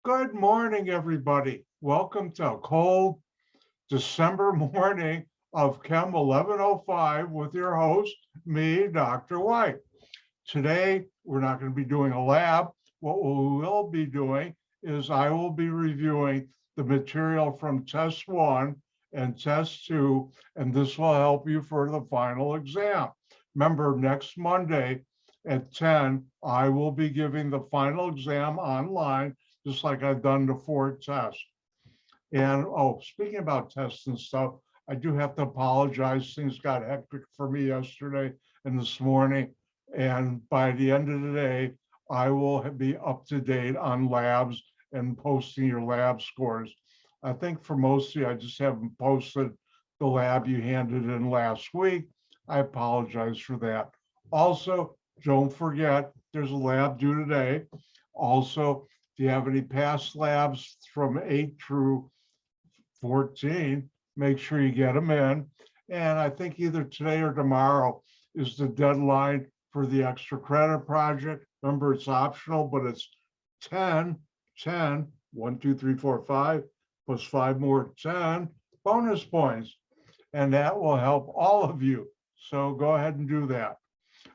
Good morning, everybody. Welcome to a cold December morning of Chem 1105 with your host, me, Dr. White. Today, we're not going to be doing a lab. What we will be doing is I will be reviewing the material from test one and test two, and this will help you for the final exam. Remember, next Monday at 10, I will be giving the final exam online, just like I've done the four tests. And speaking about tests and stuff, I do have to apologize. Things got hectic for me yesterday and this morning. And by the end of the day, I will be up to date on labs and posting your lab scores. I think for most of you, I just haven't posted the lab you handed in last week. I apologize for that. Also, don't forget, there's a lab due today. Also, if you have any past labs from 8 through 14, make sure you get them in. And I think either today or tomorrow is the deadline for the extra credit project. Remember, it's optional, but it's 10, 1, 2, 3, 4, 5, plus 5 more, 10 bonus points. And that will help all of you. So go ahead and do that.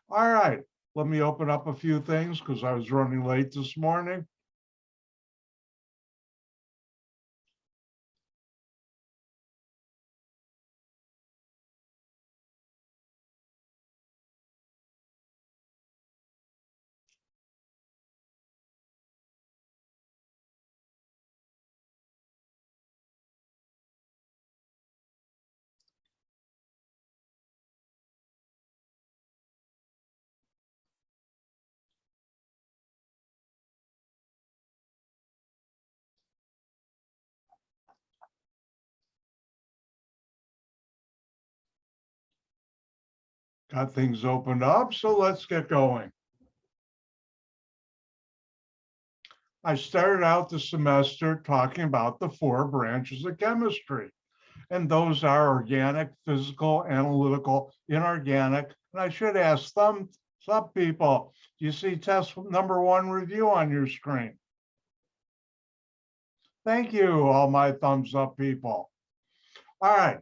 All right, let me open up a few things because I was running late this morning. Got things opened up, so let's get going. I started out the semester talking about the 4 branches of chemistry, and those are organic, physical, analytical, inorganic. And I should ask some people, do you see test number 1 review on your screen? Thank you, all my thumbs up people. All right.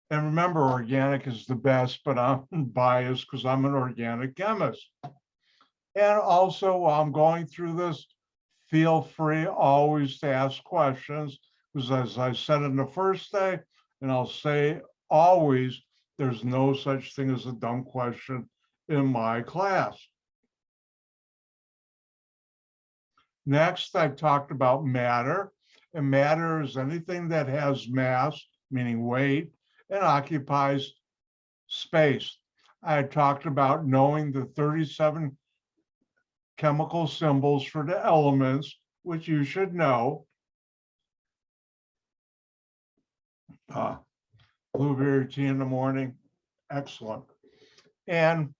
And remember, organic is the best, but I'm biased because I'm an organic chemist. And also, while I'm going through this, feel free always to ask questions, because as I said in the first day, and I'll say always, there's no such thing as a dumb question in my class. Next, I talked about matter, and matter is anything that has mass, meaning weight, and occupies space. I talked about knowing the 37 chemical symbols for the elements, which you should know. Blueberry tea in the morning, excellent. And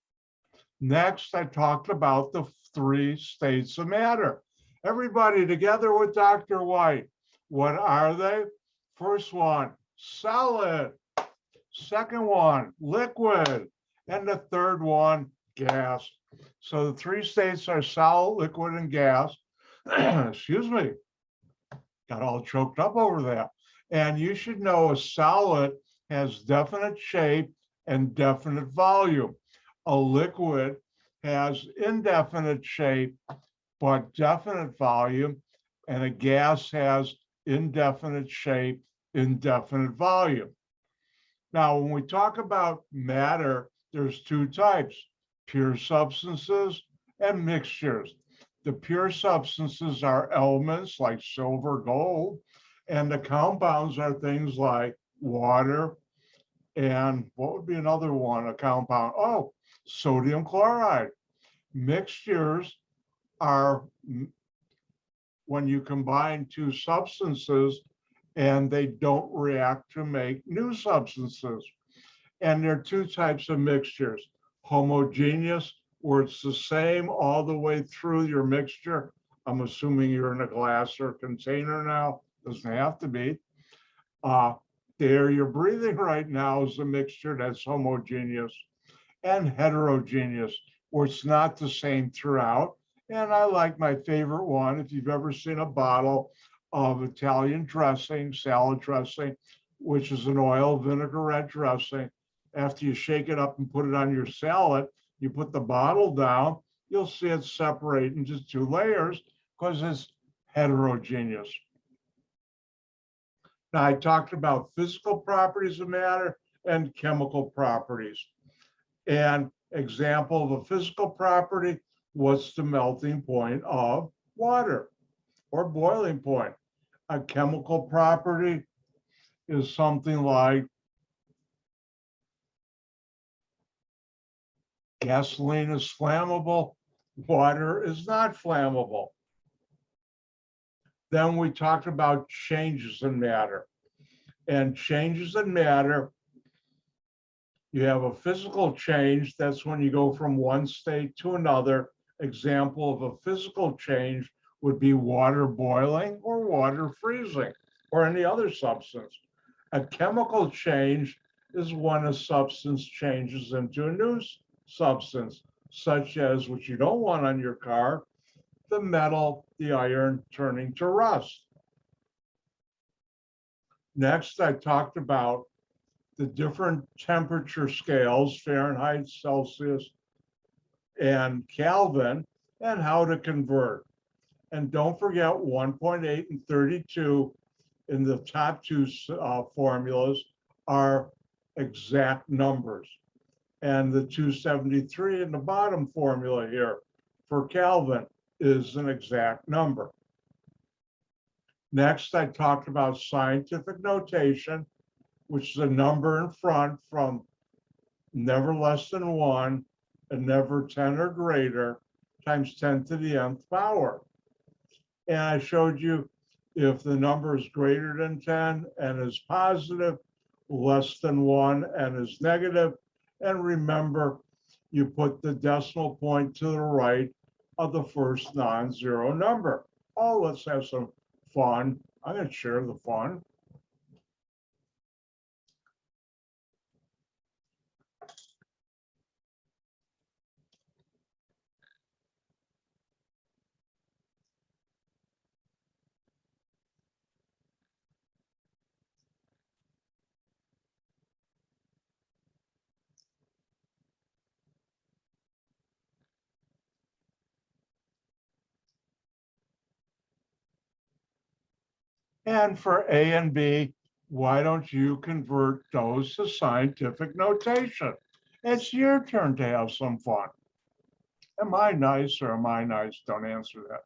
next, I talked about the 3 states of matter. Everybody together with Dr. White. What are they? First one, solid. Second one, liquid. And the third one, gas. So the 3 states are solid, liquid, and gas. Excuse me, got all choked up over that. And you should know a solid has definite shape and definite volume. A liquid has indefinite shape, but definite volume. And a gas has indefinite shape, indefinite volume. Now, when we talk about matter, there's 2 types, pure substances and mixtures. The pure substances are elements like silver, gold, and the compounds are things like water, and what would be another one, a compound? Oh, sodium chloride. Mixtures are when you combine 2 substances and they don't react to make new substances. And there are 2 types of mixtures, homogeneous, where it's the same all the way through your mixture. I'm assuming you're in a glass or container now, doesn't have to be. The air you're breathing right now is a mixture that's homogeneous, and heterogeneous, where it's not the same throughout. And I like my favorite one. If you've ever seen a bottle of Italian dressing, salad dressing, which is an oil vinaigrette dressing, after you shake it up and put it on your salad, you put the bottle down, you'll see it separate into two layers because it's heterogeneous. Now, I talked about physical properties of matter and chemical properties. An example of a physical property, what's the melting point of water or boiling point? A chemical property is something like gasoline is flammable, water is not flammable. Then we talked about changes in matter. And changes in matter, you have a physical change. That's when you go from one state to another. Example of a physical change would be water boiling or water freezing or any other substance. A chemical change is when a substance changes into a new substance, such as, which you don't want on your car, the metal, the iron turning to rust. Next, I talked about the different temperature scales, Fahrenheit, Celsius, and Kelvin, and how to convert. And don't forget 1.8 and 32 in the top two formulas are exact numbers. And the 273 in the bottom formula here for Kelvin is an exact number. Next, I talked about scientific notation, which is a number in front from never less than 1 and never 10 or greater times 10 to the nth power. And I showed you if the number is greater than 10 and is positive, less than 1 and is negative. And remember, you put the decimal point to the right of the first non-zero number. Oh, let's have some fun. I'm going to share the fun. And for A and B, why don't you convert those to scientific notation? It's your turn to have some fun. Am I nice or am I nice? Don't answer that.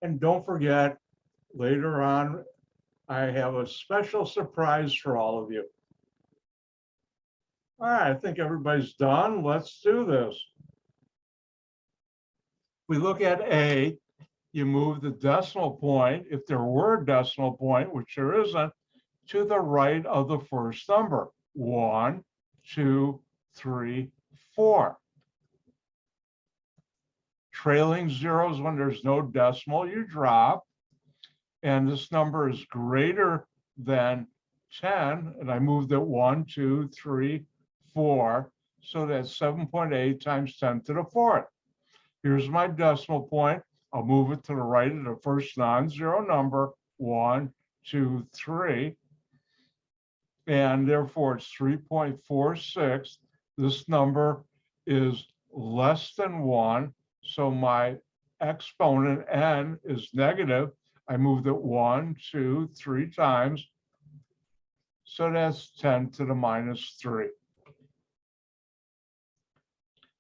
And don't forget, later on, I have a special surprise for all of you. All right, I think everybody's done. Let's do this. We look at A, you move the decimal point, if there were a decimal point, which there isn't, to the right of the first number. 1, 2, 3, 4. Trailing zeros, when there's no decimal, you drop. And this number is greater than 10. And I moved it 1, 2, 3, 4. So that's 7.8 times 10 to the 4th. Here's my decimal point. I'll move it to the right of the first non-zero number, 1, 2, 3. And therefore it's 3.46. This number is less than 1. So my exponent n is negative. I moved it 1, 2, 3 times. So that's 10 to the minus 3.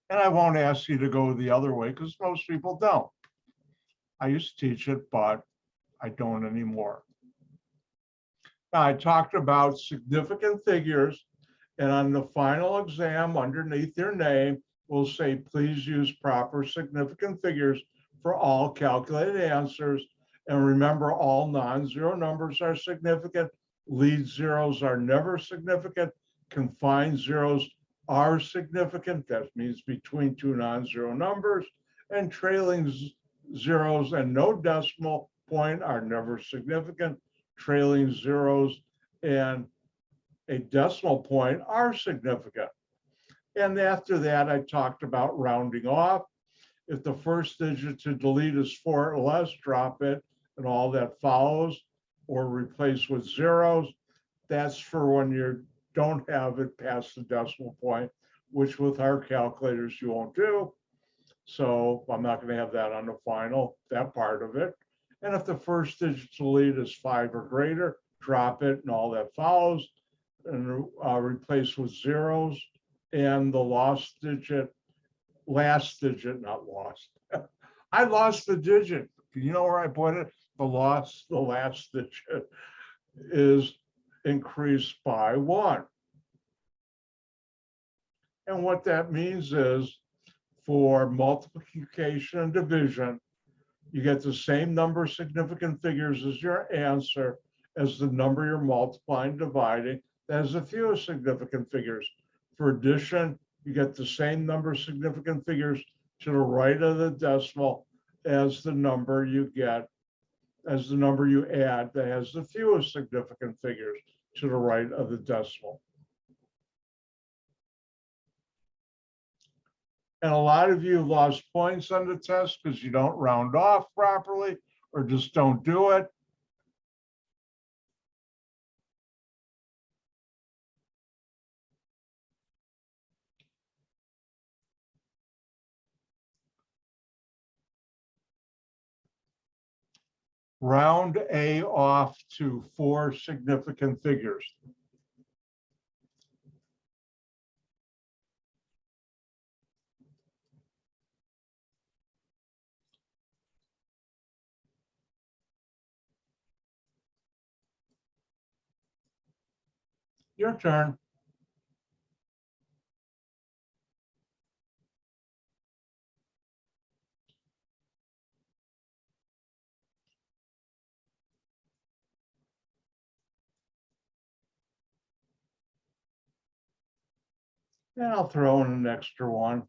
And I won't ask you to go the other way because most people don't. I used to teach it, but I don't anymore. Now, I talked about significant figures, and on the final exam underneath your name will say, please use proper significant figures for all calculated answers. And remember, all non-zero numbers are significant. Lead zeros are never significant. Confined zeros are significant. That means between two non-zero numbers. And trailing zeros and no decimal point are never significant. Trailing zeros and a decimal point are significant. And after that, I talked about rounding off. If the first digit to delete is 4 or less, drop it and all that follows, or replace with zeros. That's for when you don't have it past the decimal point, which with our calculators you won't do. So I'm not going to have that on the final, that part of it. And if the first digit to delete is 5 or greater, drop it and all that follows, and replace with zeros. And the last digit, not lost. I lost the digit. You know where I put it? The last digit is increased by 1. And what that means is for multiplication and division, you get the same number of significant figures as your answer as the number you're multiplying, dividing. That has the fewest significant figures. For addition, you get the same number of significant figures to the right of the decimal as the number you get, as the number you add that has the fewest significant figures to the right of the decimal. And a lot of you lost points on the test because you don't round off properly or just don't do it. Round A off to 4 significant figures. Your turn. And I'll throw in an extra one.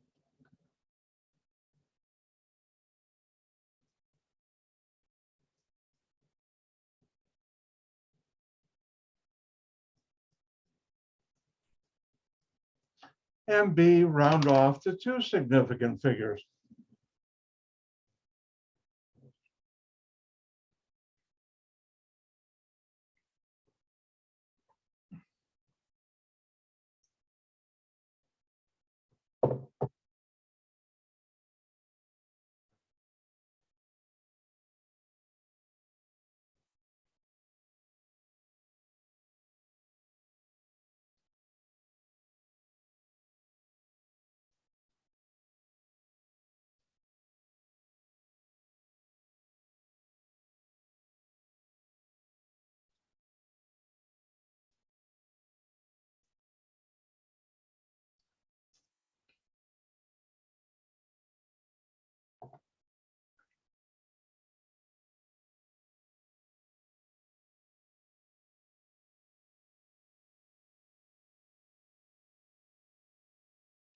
And B, round off to 2 significant figures.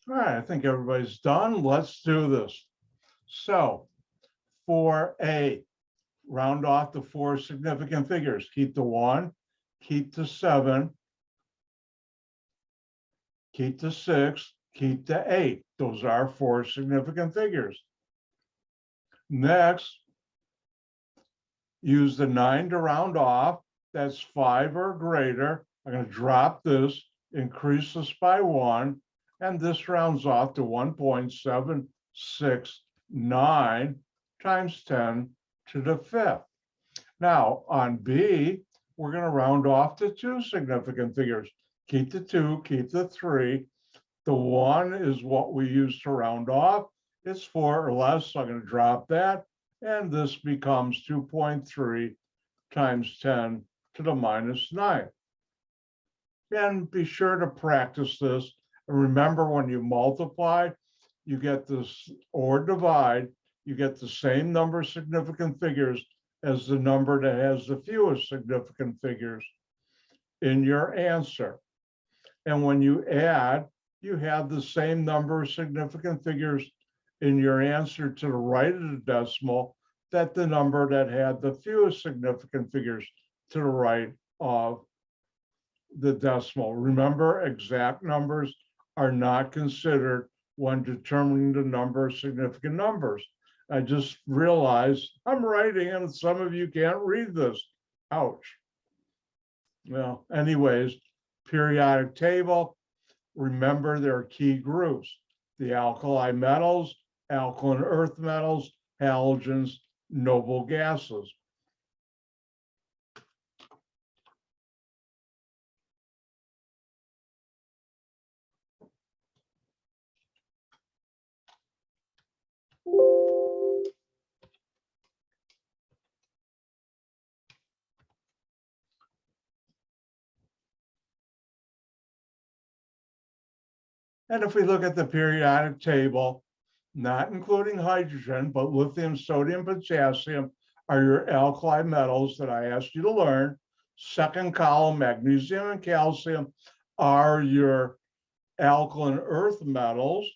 All right, I think everybody's done. Let's do this. So for A, round off to 4 significant figures. Keep the 1, keep the 7, keep the 6, keep the 8. Those are 4 significant figures. Next, use the 9 to round off. That's 5 or greater. I'm going to drop this, increase this by 1, and this rounds off to 1.769 times 10 to the 5th. Now, on B, we're going to round off to 2 significant figures. Keep the 2, keep the 3. The 1 is what we use to round off. It's 4 or less, so I'm going to drop that. And this becomes 2.3 times 10 to the minus 9. And be sure to practice this. And remember, when you multiply, you get this, or divide, you get the same number of significant figures as the number that has the fewest significant figures in your answer. And when you add, you have the same number of significant figures in your answer to the right of the decimal that the number that had the fewest significant figures to the right of the decimal. Remember, exact numbers are not considered when determining the number of significant numbers. I just realized I'm writing and some of you can't read this. Ouch. Well, anyways, periodic table, remember there are key groups: the alkali metals, alkaline earth metals, halogens, noble gases. And if we look at the periodic table, not including hydrogen, but lithium, sodium, potassium are your alkali metals that I asked you to learn. Second column, magnesium and calcium are your alkaline earth metals.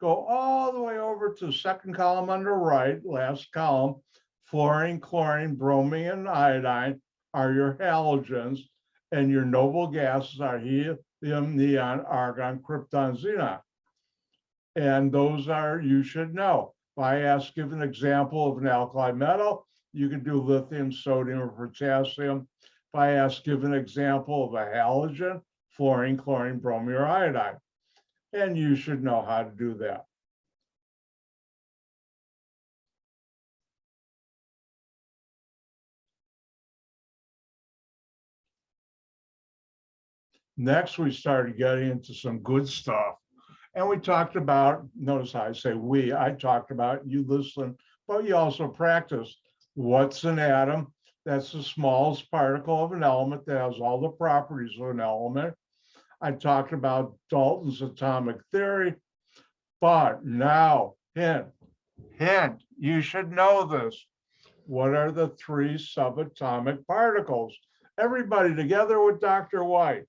Go all the way over to the second column on the right, last column, fluorine, chlorine, bromine, and iodine are your halogens, and your noble gases are helium, neon, argon, krypton, xenon. And those are, you should know. If I ask, give an example of an alkali metal, you can do lithium, sodium, or potassium. If I ask, give an example of a halogen, fluorine, chlorine, bromine, or iodine. And you should know how to do that. Next, we started getting into some good stuff. And we talked about, notice how I say we, I talked about, you listen, but you also practice. What's an atom? That's the smallest particle of an element that has all the properties of an element. I talked about Dalton's atomic theory, but now, hint, you should know this. What are the 3 subatomic particles? Everybody together with Dr. White.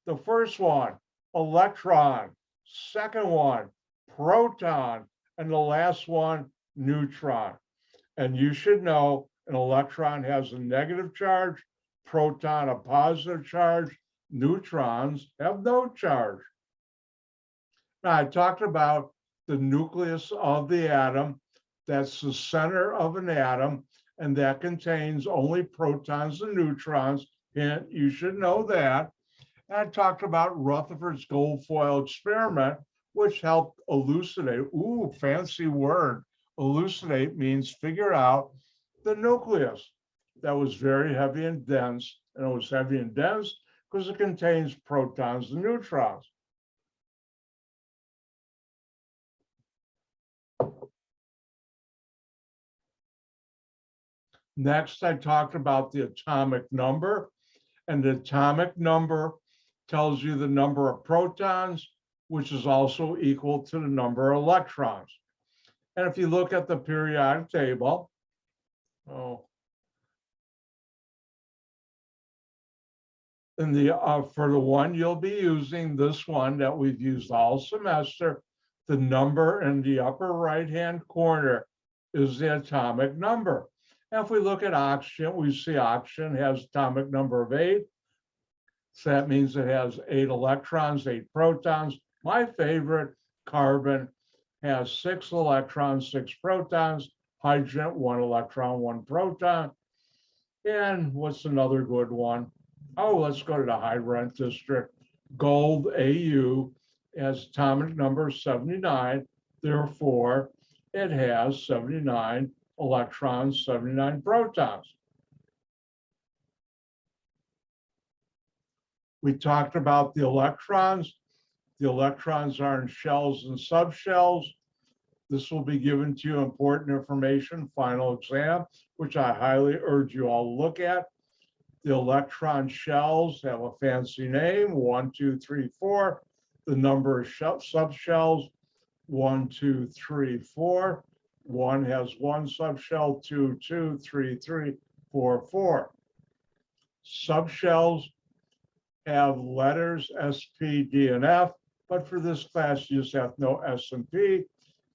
The first one, electron. Second one, proton. And the last one, neutron. And you should know an electron has a negative charge, proton a positive charge, neutrons have no charge. Now, I talked about the nucleus of the atom. That's the center of an atom, and that contains only protons and neutrons. Hint, you should know that. And I talked about Rutherford's gold foil experiment, which helped elucidate, ooh, fancy word. Elucidate means figure out the nucleus. That was very heavy and dense, and it was heavy and dense because it contains protons and neutrons. Next, I talked about the atomic number, and the atomic number tells you the number of protons, which is also equal to the number of electrons. And if you look at the periodic table, in the for the one you'll be using, this one that we've used all semester, the number in the upper right-hand corner is the atomic number. And if we look at oxygen, we see oxygen has atomic number of 8. So that means it has 8 electrons, 8 protons. My favorite, carbon, has 6 electrons, 6 protons. Hydrogen, 1 electron, 1 proton. And what's another good one? Oh, let's go to the high rent district. Gold, AU, has atomic number 79. Therefore, it has 79 electrons, 79 protons. We talked about the electrons. The electrons are in shells and subshells. This will be given to you important information, final exam, which I highly urge you all to look at. The electron shells have a fancy name, 1, 2, 3, 4. The number of subshells, 1, 2, 3, 4. One has one subshell, 2, 2, 3, 3, 4, 4. Subshells have letters S, P, D, and F, but for this class, you just have to know S and P.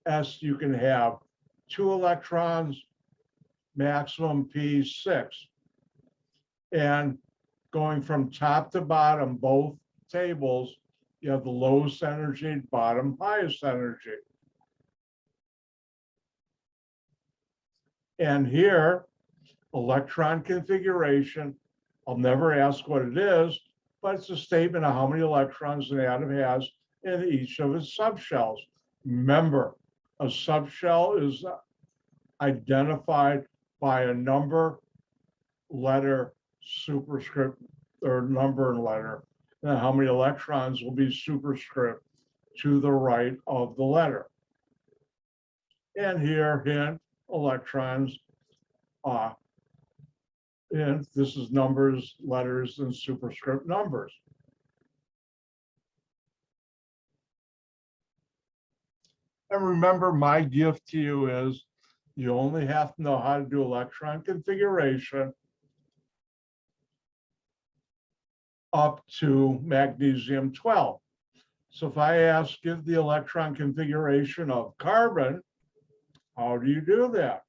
S, you can have 2 electrons, maximum P, 6. And going from top to bottom, both tables, you have the lowest energy, bottom, highest energy. And here, electron configuration, I'll never ask what it is, but it's a statement of how many electrons an atom has in each of its subshells. Remember, a subshell is identified by a number, letter, superscript, or number and letter, and how many electrons will be superscript to the right of the letter. And here, hint, electrons, and this is numbers, letters, and superscript numbers. And remember, my gift to you is you only have to know how to do electron configuration up to magnesium 12. So if I ask, give the electron configuration of carbon, how do you do that?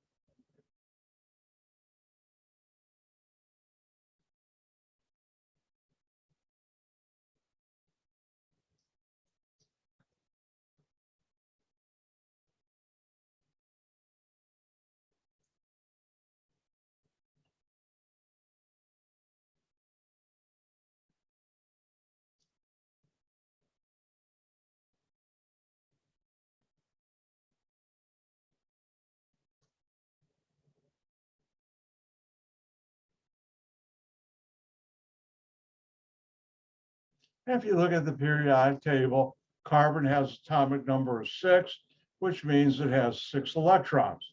If you look at the periodic table, carbon has atomic number of 6, which means it has 6 electrons.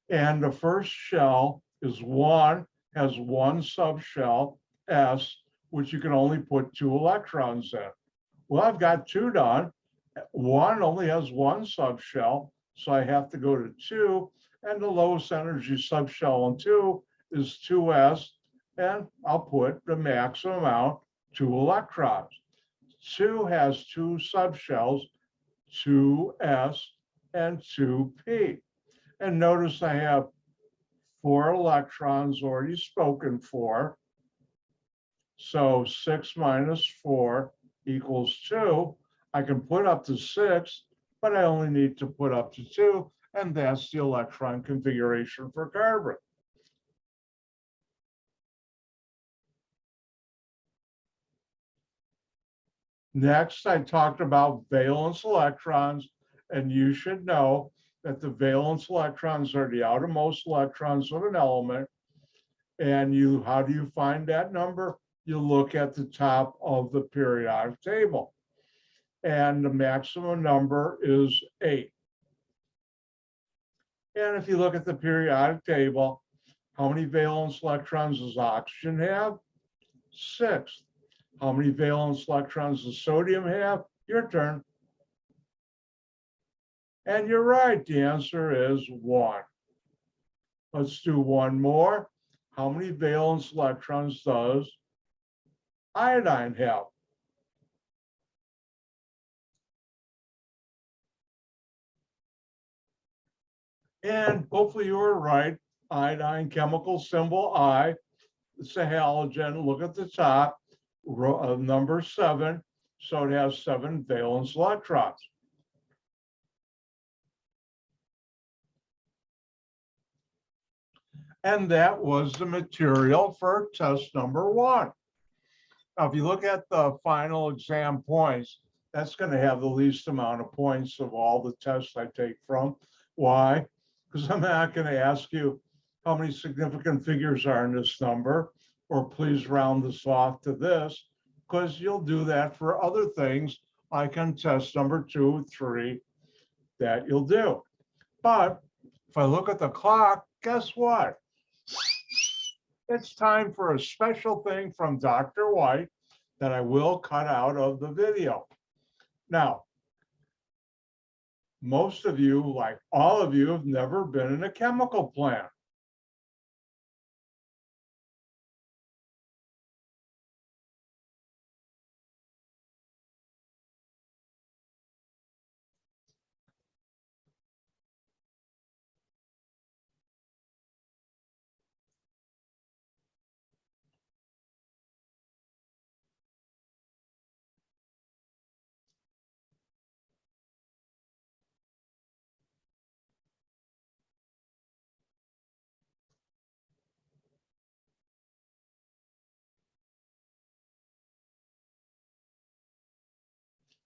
And the first shell is 1, has 1 subshell, S, which you can only put 2 electrons in. Well, I've got 2 done. 1 only has 1 subshell, so I have to go to 2, and the lowest energy subshell on 2 is 2s, and I'll put the maximum amount, 2 electrons. 2 has 2 subshells, 2s and 2p. And notice I have 4 electrons already spoken for. So 6 minus 4 equals 2. I can put up to 6, but I only need to put up to 2, and that's the electron configuration for carbon. Next, I talked about valence electrons, and you should know that the valence electrons are the outermost electrons of an element. And how do you find that number? You look at the top of the periodic table. And the maximum number is 8. And if you look at the periodic table, how many valence electrons does oxygen have? 6. How many valence electrons does sodium have? Your turn. And you're right, the answer is 1. Let's do one more. How many valence electrons does iodine have? And hopefully you were right. Iodine, chemical symbol I. It's a halogen. Look at the top, number 7. So it has 7 valence electrons. And that was the material for test number 1. Now, if you look at the final exam points, that's going to have the least amount of points of all the tests I take from. Why? Because I'm not going to ask you how many significant figures are in this number, or please round this off to this, because you'll do that for other things I can test number 2, 3 that you'll do. But if I look at the clock, guess what? It's time for a special thing from Dr. White that I will cut out of the video. Now, most of you, like all of you, have never been in a chemical plant.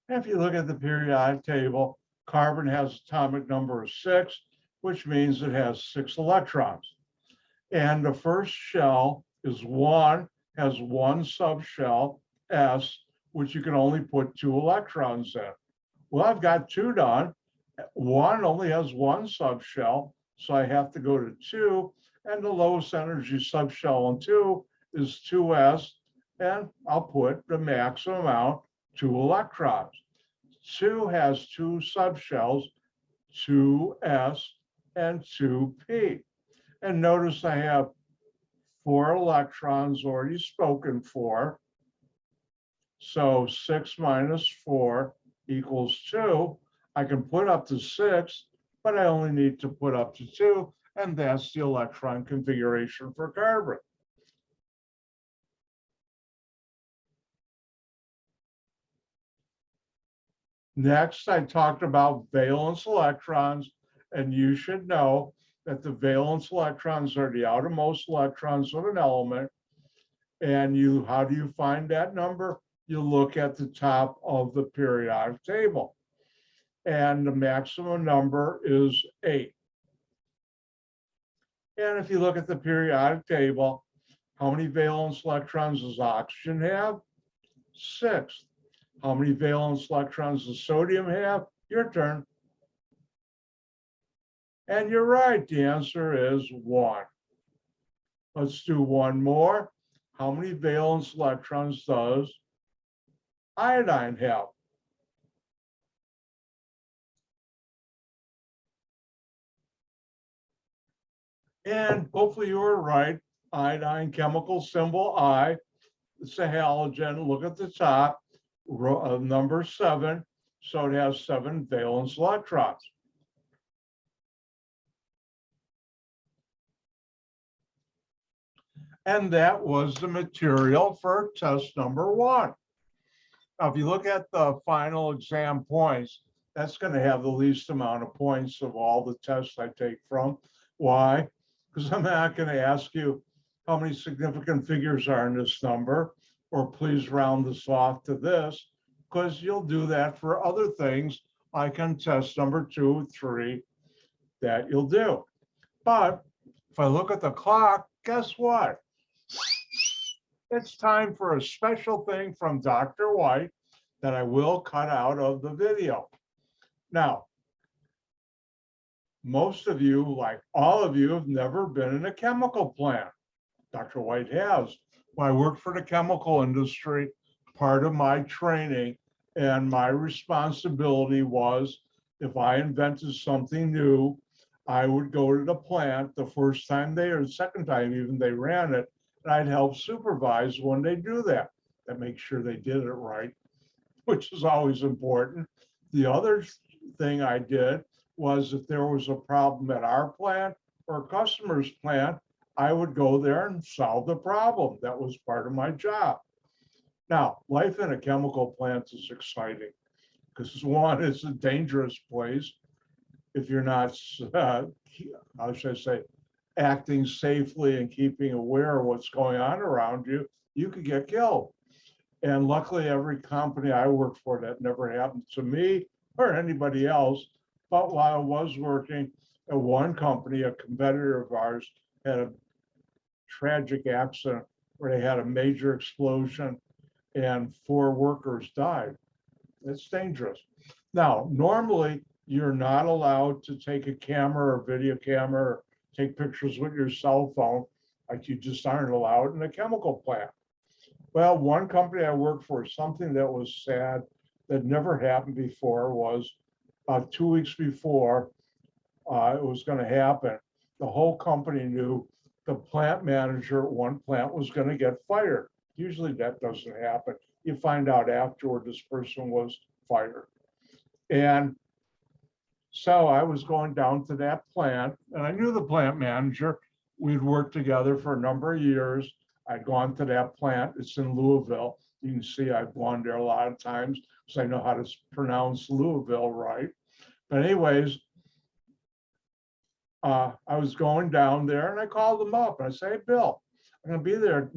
If you look at the periodic table, carbon has atomic number of 6, which means it has 6 electrons. And the first shell is 1, has 1 subshell, S, which you can only put 2 electrons in. Well, I've got 2 done. 1 only has 1 subshell, so I have to go to 2, and the lowest energy subshell on 2 is 2s, and I'll put the maximum amount, 2 electrons. 2 has 2 subshells, 2s and 2p. And notice I have 4 electrons already spoken for. So 6 minus 4 equals 2. I can put up to 6, but I only need to put up to 2, and that's the electron configuration for carbon. Next, I talked about valence electrons, and you should know that the valence electrons are the outermost electrons of an element. And how do you find that number? You look at the top of the periodic table. And the maximum number is 8. And if you look at the periodic table, how many valence electrons does oxygen have? 6. How many valence electrons does sodium have? Your turn. And you're right, the answer is 1. Let's do one more. How many valence electrons does iodine have? And hopefully you were right. Iodine, chemical symbol I. It's a halogen. Look at the top, number 7. So it has 7 valence electrons. And that was the material for test number 1. Now, if you look at the final exam points, that's going to have the least amount of points of all the tests I take from. Why? Because I'm not going to ask you how many significant figures are in this number, or please round this off to this, because you'll do that for other things like on test number 2, 3 that you'll do. But if I look at the clock, guess what? It's time for a special thing from Dr. White that I will cut out of the video. Now, most of you, like all of you, have never been in a chemical plant. Dr. White has. When I worked for the chemical industry, part of my training and my responsibility was if I invented something new, I would go to the plant the first time or the second time even they ran it, and I'd help supervise when they do that. That makes sure they did it right, which is always important. The other thing I did was if there was a problem at our plant or a customer's plant, I would go there and solve the problem. That was part of my job. Now, life in a chemical plant is exciting because one, it's a dangerous place. If you're not, how should I say, acting safely and keeping aware of what's going on around you, you could get killed. And luckily, every company I worked for, that never happened to me or anybody else. But while I was working at one company, a competitor of ours had a tragic accident where they had a major explosion and 4 workers died. It's dangerous. Now, normally you're not allowed to take a camera or video camera or take pictures with your cell phone, like you just aren't allowed in a chemical plant. Well, one company I worked for, something that was sad that never happened before was about 2 weeks before it was going to happen, the whole company knew the plant manager at one plant was going to get fired. Usually that doesn't happen. You find out afterward this person was fired. And so I was going down to that plant, and I knew the plant manager. We'd worked together for a number of years. I'd gone to that plant. It's in Louisville. You can see I've gone there a lot of times because I know how to pronounce Louisville right. But anyways, I was going down there and I called him up and I said, hey, Bill, I'm going to be there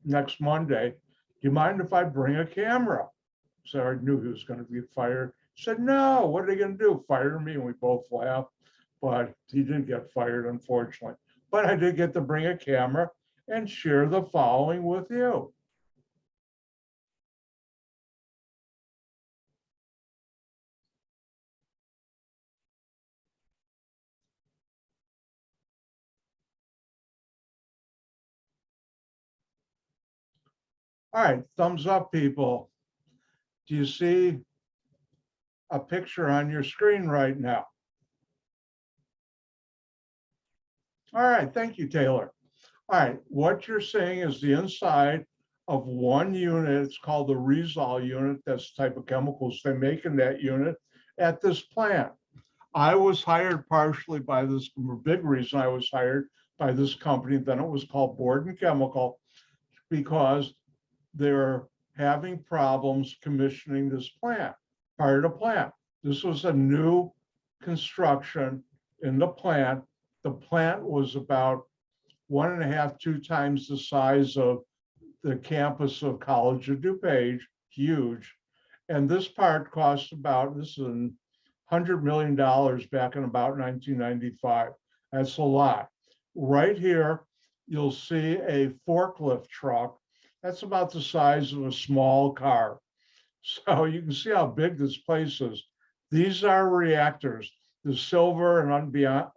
next Monday. Do you mind if I bring a camera? So I knew he was going to be fired. He said, no, what are they going to do? Fire me? And we both laughed, but he didn't get fired, unfortunately. But I did get to bring a camera and share the following with you. All right, thumbs up, people. Do you see a picture on your screen right now? All right, thank you, Taylor. All right, what you're seeing is the inside of one unit. It's called the Resol unit. That's the type of chemicals they make in that unit at this plant. I was hired partially by this, big reason I was hired by this company, then it was called Borden Chemical, because they're having problems commissioning this plant, part of the plant. This was a new construction in the plant. The plant was about 1.5, 2 times the size of the campus of College of DuPage, huge. And this part cost about, this is $100 million back in about 1995. That's a lot. Right here, you'll see a forklift truck. That's about the size of a small car. So you can see how big this place is. These are reactors. The silver and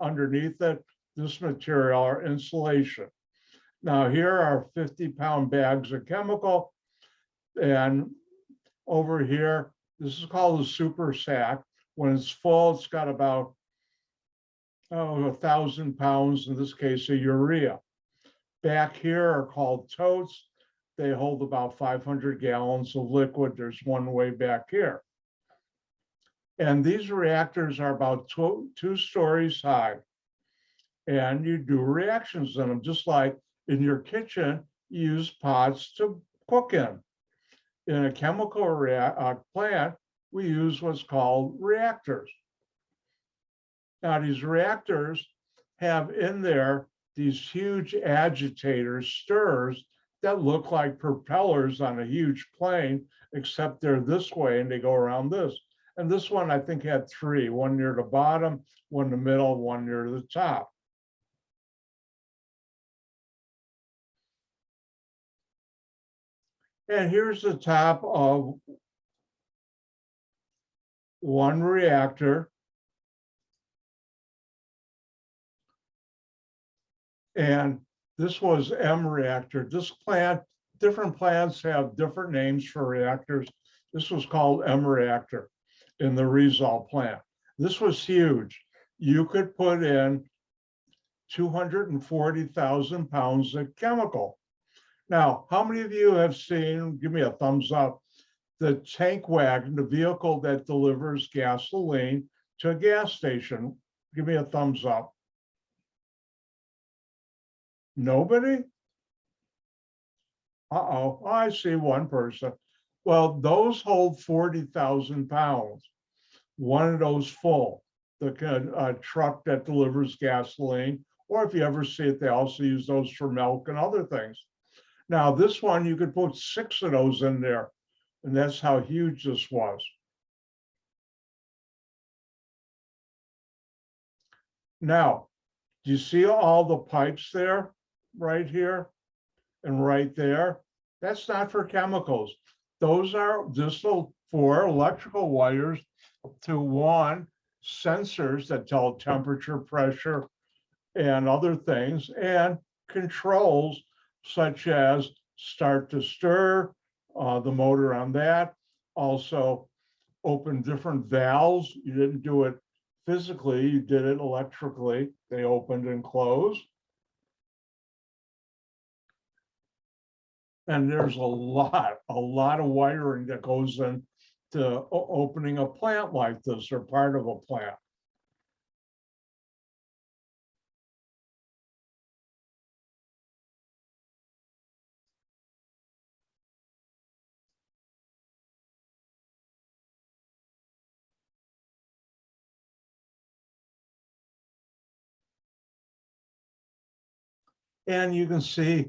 underneath it, this material are insulation. Now here are 50-pound bags of chemical. And over here, this is called a super sack. When it's full, it's got about 1,000 pounds, in this case, of urea. Back here are called totes. They hold about 500 gallons of liquid. There's one way back here. And these reactors are about two stories high. And you do reactions in them, just like in your kitchen, you use pots to cook in. In a chemical plant, we use what's called reactors. Now, these reactors have in there these huge agitators, stirrers, that look like propellers on a huge plane, except they're this way and they go around this. And this one, I think, had 3, one near the bottom, one in the middle, one near the top. And here's the top of one reactor. And this was M reactor. This plant, different plants have different names for reactors. This was called M reactor in the Resol plant. This was huge. You could put in 240,000 pounds of chemical. Now, how many of you have seen, give me a thumbs up, the tank wagon, the vehicle that delivers gasoline to a gas station? Give me a thumbs up. Nobody? Uh-oh, I see one person. Well, those hold 40,000 pounds. One of those full, the truck that delivers gasoline, or if you ever see it, they also use those for milk and other things. Now, this one, you could put 6 of those in there, and that's how huge this was. Now, do you see all the pipes there, right here and right there? That's not for chemicals. Those are, this will 4 electrical wires to 1 sensors that tell temperature, pressure, and other things, and controls such as start to stir, the motor on that. Also open different valves. You didn't do it physically, you did it electrically. They opened and closed. And there's a lot of wiring that goes into opening a plant like this or part of a plant. And you can see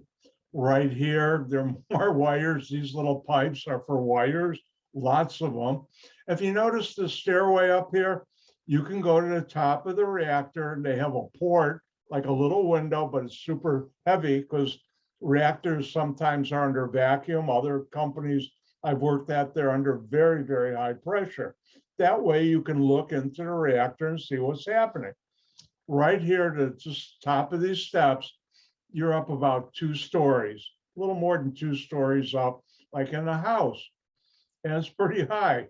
right here, there are more wires. These little pipes are for wires, lots of them. If you notice the stairway up here, you can go to the top of the reactor and they have a port, like a little window, but it's super heavy because reactors sometimes are under vacuum. Other companies I've worked at, they're under very, very high pressure. That way you can look into the reactor and see what's happening. Right here to just top of these steps, you're up about 2 stories, a little more than 2 stories up, like in a house. And it's pretty high.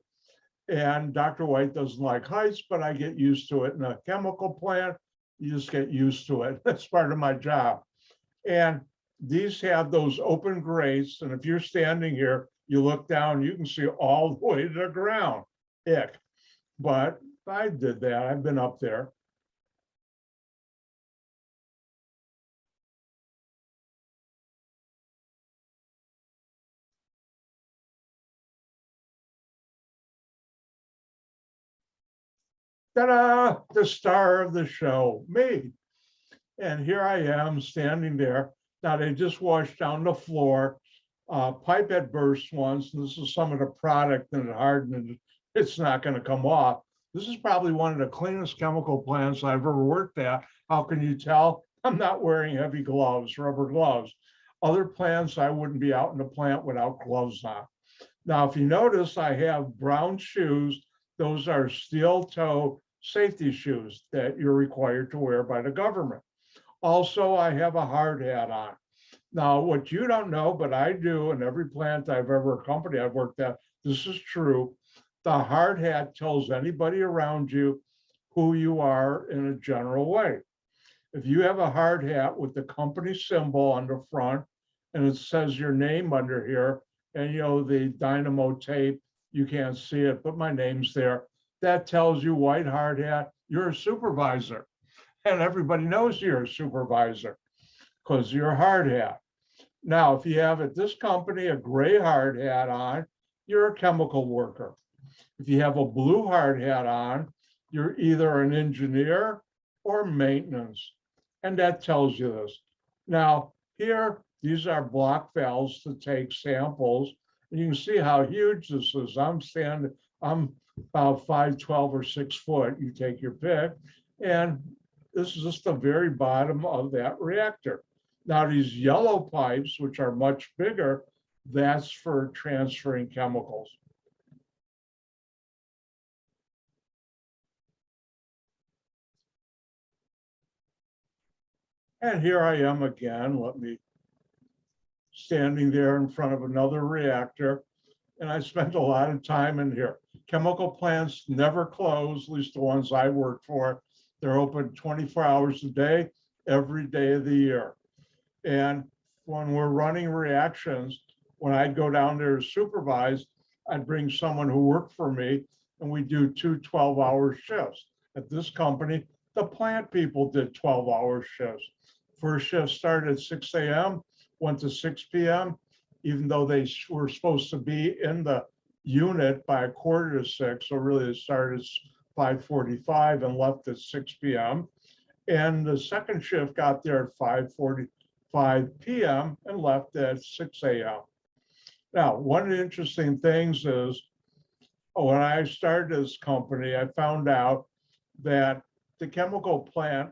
And Dr. White doesn't like heights, but I get used to it. In a chemical plant, you just get used to it. That's part of my job. And these have those open grates. And if you're standing here, you look down, you can see all the way to the ground. Ick. But I did that. I've been up there. Ta-da! The star of the show, me. And here I am standing there. Now they just washed down the floor. Pipe had burst once. And this is some of the product and it hardened. It's not going to come off. This is probably one of the cleanest chemical plants I've ever worked at. How can you tell? I'm not wearing heavy gloves, rubber gloves. Other plants, I wouldn't be out in the plant without gloves on. Now, if you notice, I have brown shoes. Those are steel toe safety shoes that you're required to wear by the government. Also, I have a hard hat on. Now, what you don't know, but I do, in every plant company I've worked at, this is true. The hard hat tells anybody around you who you are in a general way. If you have a hard hat with the company symbol on the front and it says your name under here, and the dynamo tape, you can't see it, but my name's there. That tells you, white hard hat, you're a supervisor. And everybody knows you're a supervisor because you're a hard hat. Now, if you have at this company a gray hard hat on, you're a chemical worker. If you have a blue hard hat on, you're either an engineer or maintenance. And that tells you this. Now, here, these are block valves to take samples. And you can see how huge this is. I'm about 5'12" or 6 foot. You take your pick. And this is just the very bottom of that reactor. Now, these yellow pipes, which are much bigger, that's for transferring chemicals. And here I am again. Let me standing there in front of another reactor. And I spent a lot of time in here. Chemical plants never close, at least the ones I work for. They're open 24 hours a day, every day of the year. And when we're running reactions, when I'd go down there to supervise, I'd bring someone who worked for me and we do 2 12-hour shifts. At this company, the plant people did 12-hour shifts. First shift started at 6 a.m., went to 6 p.m., even though they were supposed to be in the unit by 5:45. So really it started at 5:45 and left at 6 p.m. And the second shift got there at 5:45 p.m. and left at 6 a.m. Now, one of the interesting things is when I started this company, I found out that the chemical plant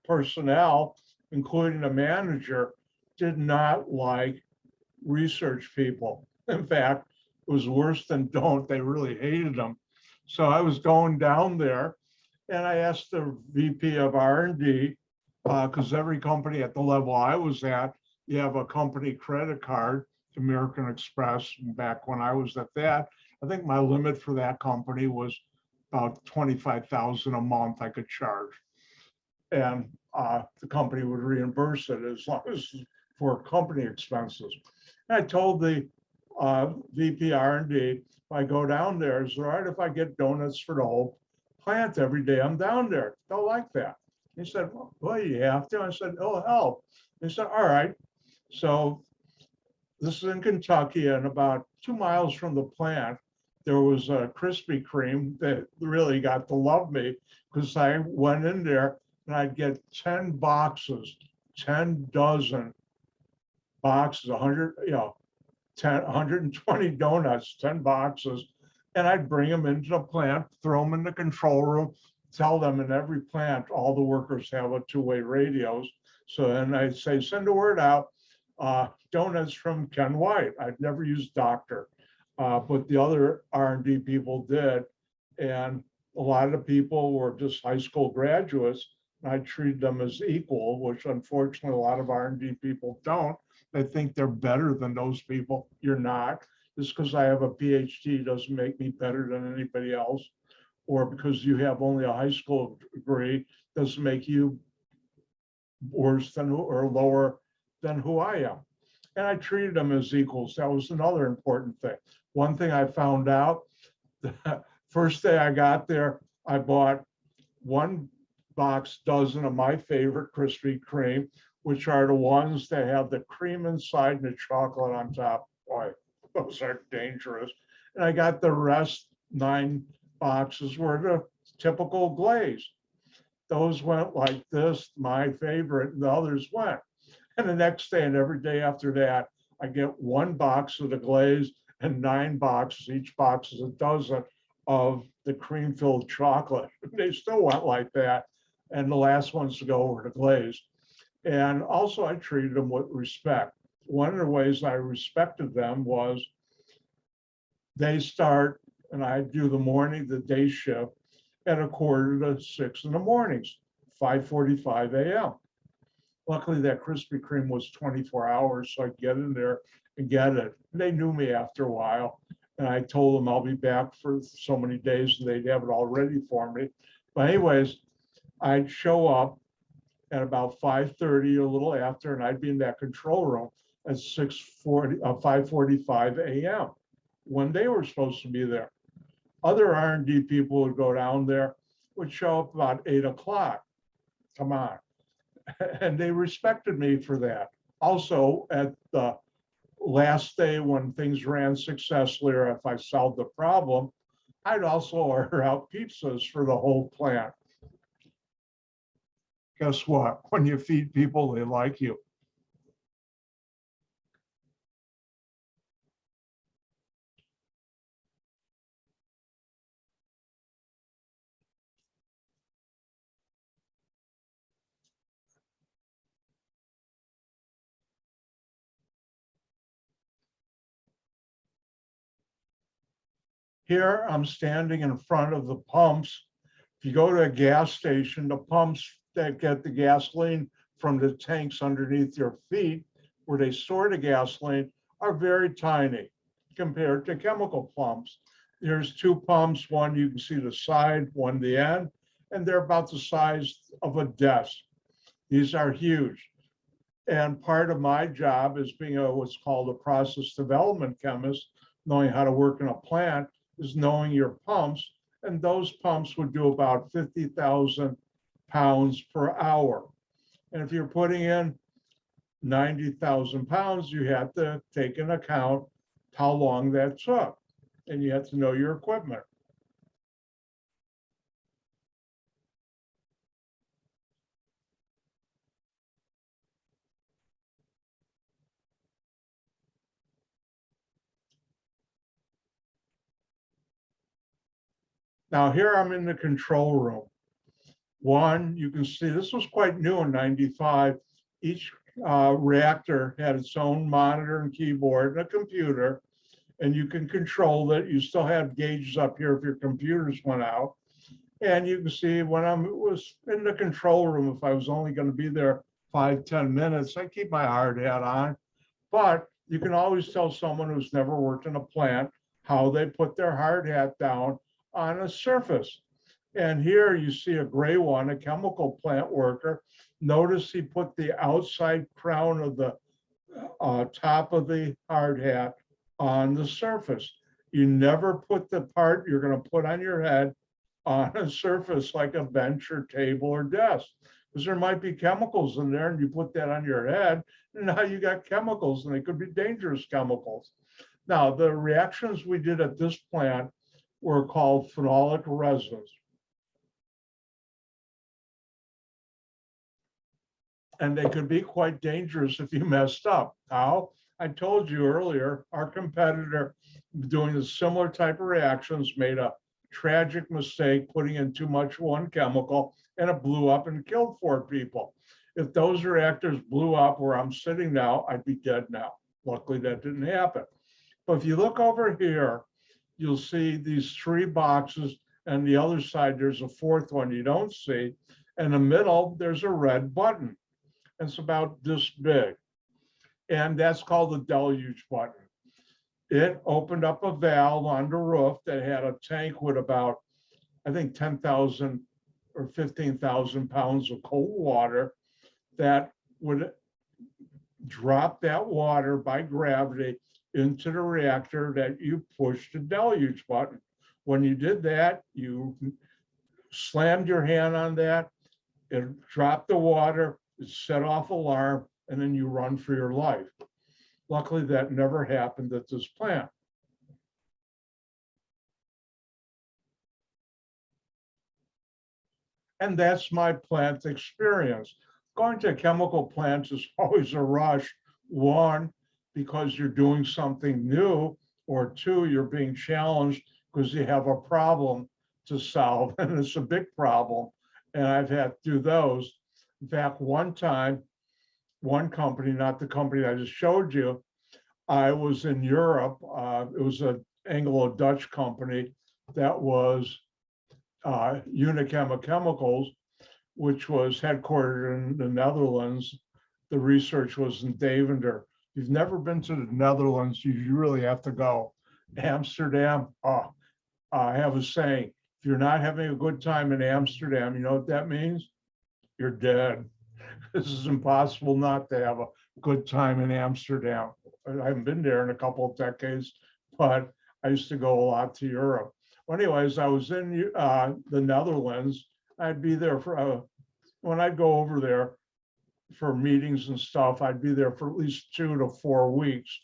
personnel, including the manager, did not like research people. In fact, It was worse than don't. They really hated them. So I was going down there and I asked the VP of R&D, because every company at the level I was at, you have a company credit card, American Express. Back when I was at that, I think my limit for that company was about 25,000 a month I could charge. And the company would reimburse it as long as for company expenses. And I told the VP R&D, if I go down there, is it all right if I get donuts for the whole plant every day I'm down there? They'll like that. He said, well, you have to. I said, oh, hell. He said, all right. So this is in Kentucky, and about 2 miles from the plant, there was a Krispy Kreme that really got to love me, because I went in there and I'd get 10 boxes, 10 dozen boxes, 100, 120 donuts, 10 boxes, and I'd bring them into the plant, throw them in the control room, tell them in every plant, all the workers have a two-way radios. So then I'd say, send a word out, donuts from Ken White. I'd never used doctor, but the other R&D people did. And a lot of the people were just high school graduates. And I treated them as equal, which unfortunately a lot of R&D people don't. They think they're better than those people. You're not. Just because I have a PhD doesn't make me better than anybody else, or because you have only a high school degree doesn't make you worse than or lower than who I am. And I treated them as equals. That was another important thing. One thing I found out, the first day I got there, I bought 1 box dozen of my favorite Krispy Kreme, which are the ones that have the cream inside and the chocolate on top. Boy, those are dangerous. And I got the rest 9 boxes were the typical glaze. Those went like this, my favorite, and the others went. And the next day and every day after that, I get 1 box of the glaze and 9 boxes. Each box is a dozen of the cream-filled chocolate. They still went like that. And the last ones to go were the glaze. And also I treated them with respect. One of the ways I respected them was they start, and I do the day shift at 5:45 in the mornings, 5:45 a.m. Luckily, that Krispy Kreme was 24 hours, so I'd get in there and get it. And they knew me after a while, and I told them I'll be back for so many days, and they'd have it all ready for me. But anyways, I'd show up at about 5:30, a little after, and I'd be in that control room at 5:45 a.m. when they were supposed to be there. Other R&D people would go down there, would show up about 8 o'clock. Come on. And they respected me for that. Also, at the last day when things ran successfully, or if I solved the problem, I'd also order out pizzas for the whole plant. Guess what? When you feed people, they like you. Here I'm standing in front of the pumps. If you go to a gas station, the pumps that get the gasoline from the tanks underneath your feet, where they store the gasoline, are very tiny compared to chemical pumps. There's 2 pumps, one you can see the side, one the end, and they're about the size of a desk. These are huge. And part of my job is being what's called a process development chemist, knowing how to work in a plant, is knowing your pumps, and those pumps would do about 50,000 pounds per hour. And if you're putting in 90,000 pounds, you have to take into account how long that took, and you have to know your equipment. Now here I'm in the control room. One, you can see this was quite new in '95. Each reactor had its own monitor and keyboard and a computer. and you can control it. You still have gauges up here if your computers went out. And you can see when I was in the control room, if I was only going to be there 5-10 minutes, I keep my hard hat on. But you can always tell someone who's never worked in a plant how they put their hard hat down on a surface. And here you see a gray one, a chemical plant worker. Notice he put the outside crown of the top of the hard hat on the surface. You never put the part you're going to put on your head on a surface like a bench or table or desk, because there might be chemicals in there and you put that on your head and now you got chemicals and they could be dangerous chemicals. Now, the reactions we did at this plant were called phenolic resins. And they could be quite dangerous if you messed up. How? I told you earlier, our competitor doing a similar type of reactions made a tragic mistake putting in too much one chemical and it blew up and killed 4 people. If those reactors blew up where I'm sitting now, I'd be dead now. Luckily, that didn't happen. But if you look over here, you'll see these 3 boxes, and the other side, there's a 4th one you don't see. In the middle, there's a red button. It's about this big. And that's called the deluge button. It opened up a valve on the roof that had a tank with about, I think, 10,000 or 15,000 pounds of cold water that would drop that water by gravity into the reactor that you pushed the deluge button. When you did that, you slammed your hand on that, it dropped the water, it set off alarm, and then you run for your life. Luckily, that never happened at this plant. And that's my plant experience. Going to a chemical plant is always a rush. 1, because you're doing something new, or 2, you're being challenged because you have a problem to solve, and it's a big problem. And I've had to do those. In fact, one time, one company, not the company I just showed you, I was in Europe. It was an Anglo-Dutch company that was Unichem Chemicals, which was headquartered in the Netherlands. The research was in Deventer. If you've never been to the Netherlands, you really have to go. Amsterdam, I have a saying, if you're not having a good time in Amsterdam, you know what that means? You're dead. This is impossible not to have a good time in Amsterdam. I haven't been there in a couple of decades, but I used to go a lot to Europe. Well, anyways, I was in the Netherlands. I'd be there for, when I'd go over there for meetings and stuff, I'd be there for at least 2 to 4 weeks.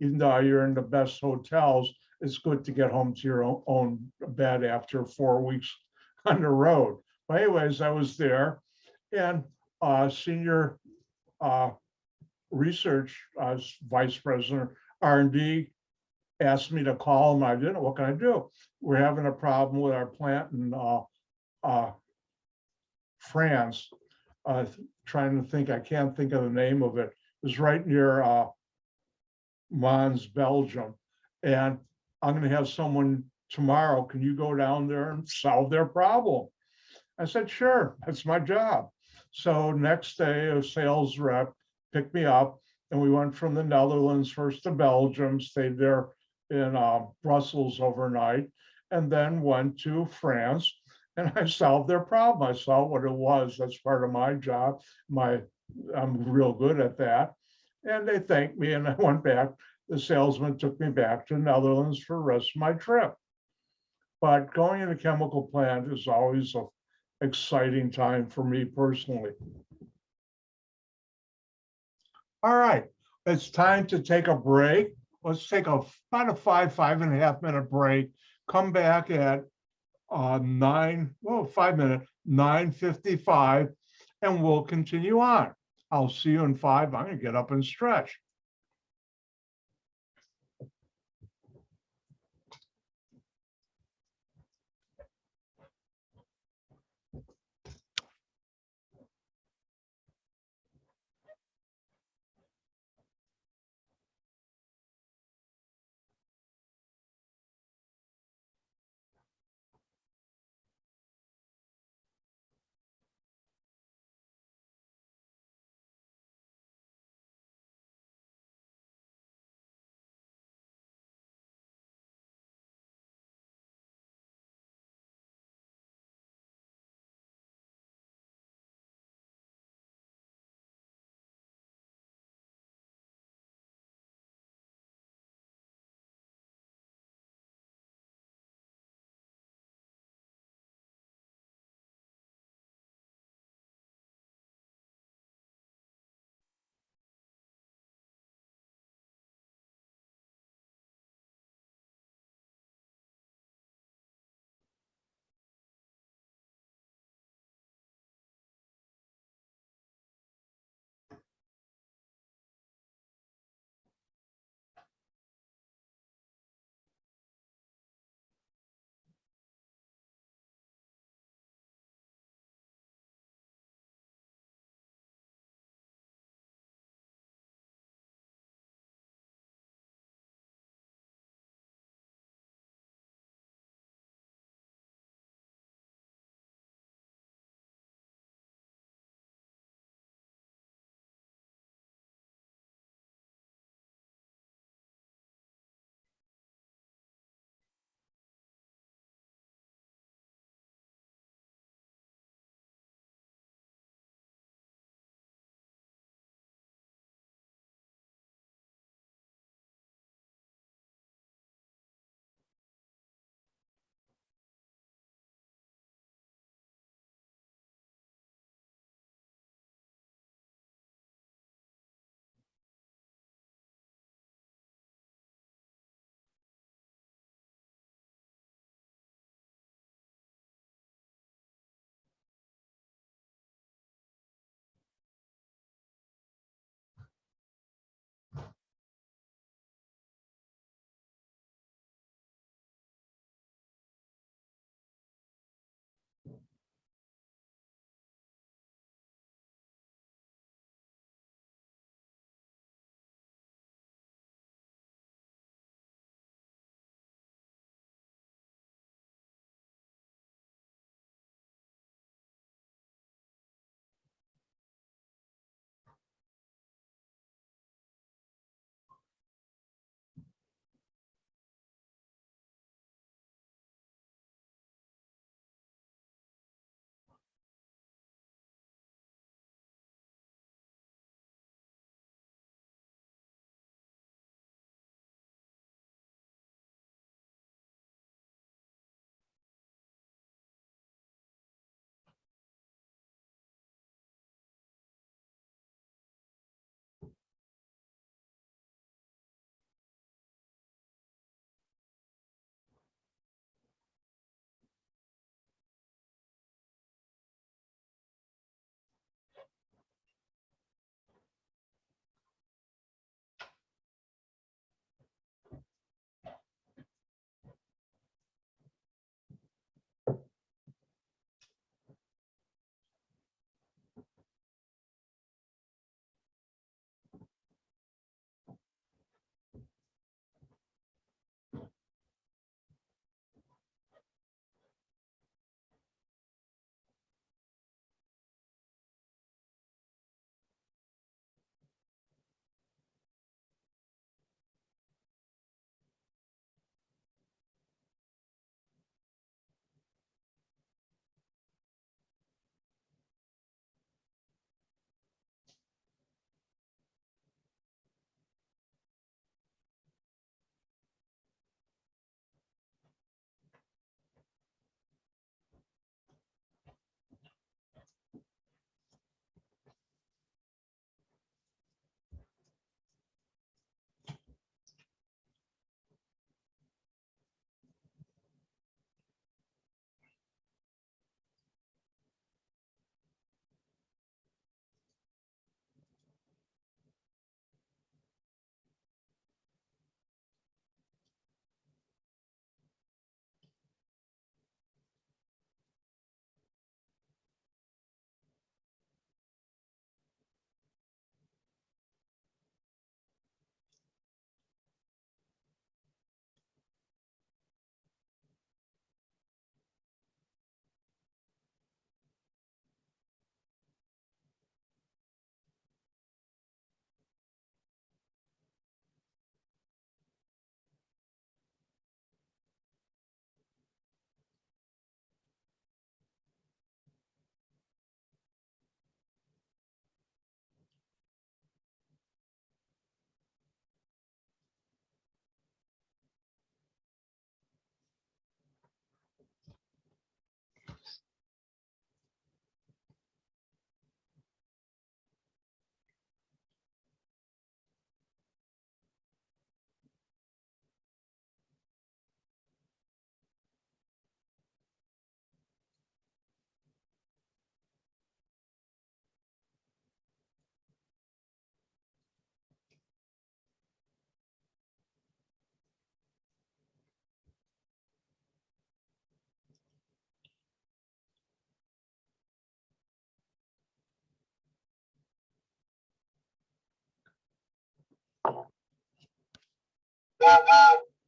Even though you're in the best hotels, it's good to get home to your own bed after 4 weeks on the road. But anyways, I was there, and senior research vice president R&D asked me to call him. I didn't. What can I do? We're having a problem with our plant in France. Trying to think, I can't think of the name of it. It was right near Mons, Belgium. And I'm going to have someone tomorrow. Can you go down there and solve their problem? I said, sure, that's my job. So next day, a sales rep picked me up, and we went from the Netherlands first to Belgium, stayed there in Brussels overnight, and then went to France, and I solved their problem. I saw what it was. That's part of my job. I'm real good at that. And they thanked me, and I went back. The salesman took me back to the Netherlands for the rest of my trip. But going in a chemical plant is always an exciting time for me personally. All right, it's time to take a break. Let's take about a 5.5 minute break. Come back at 9:55, and we'll continue on. I'll see you in 5. I'm going to get up and stretch.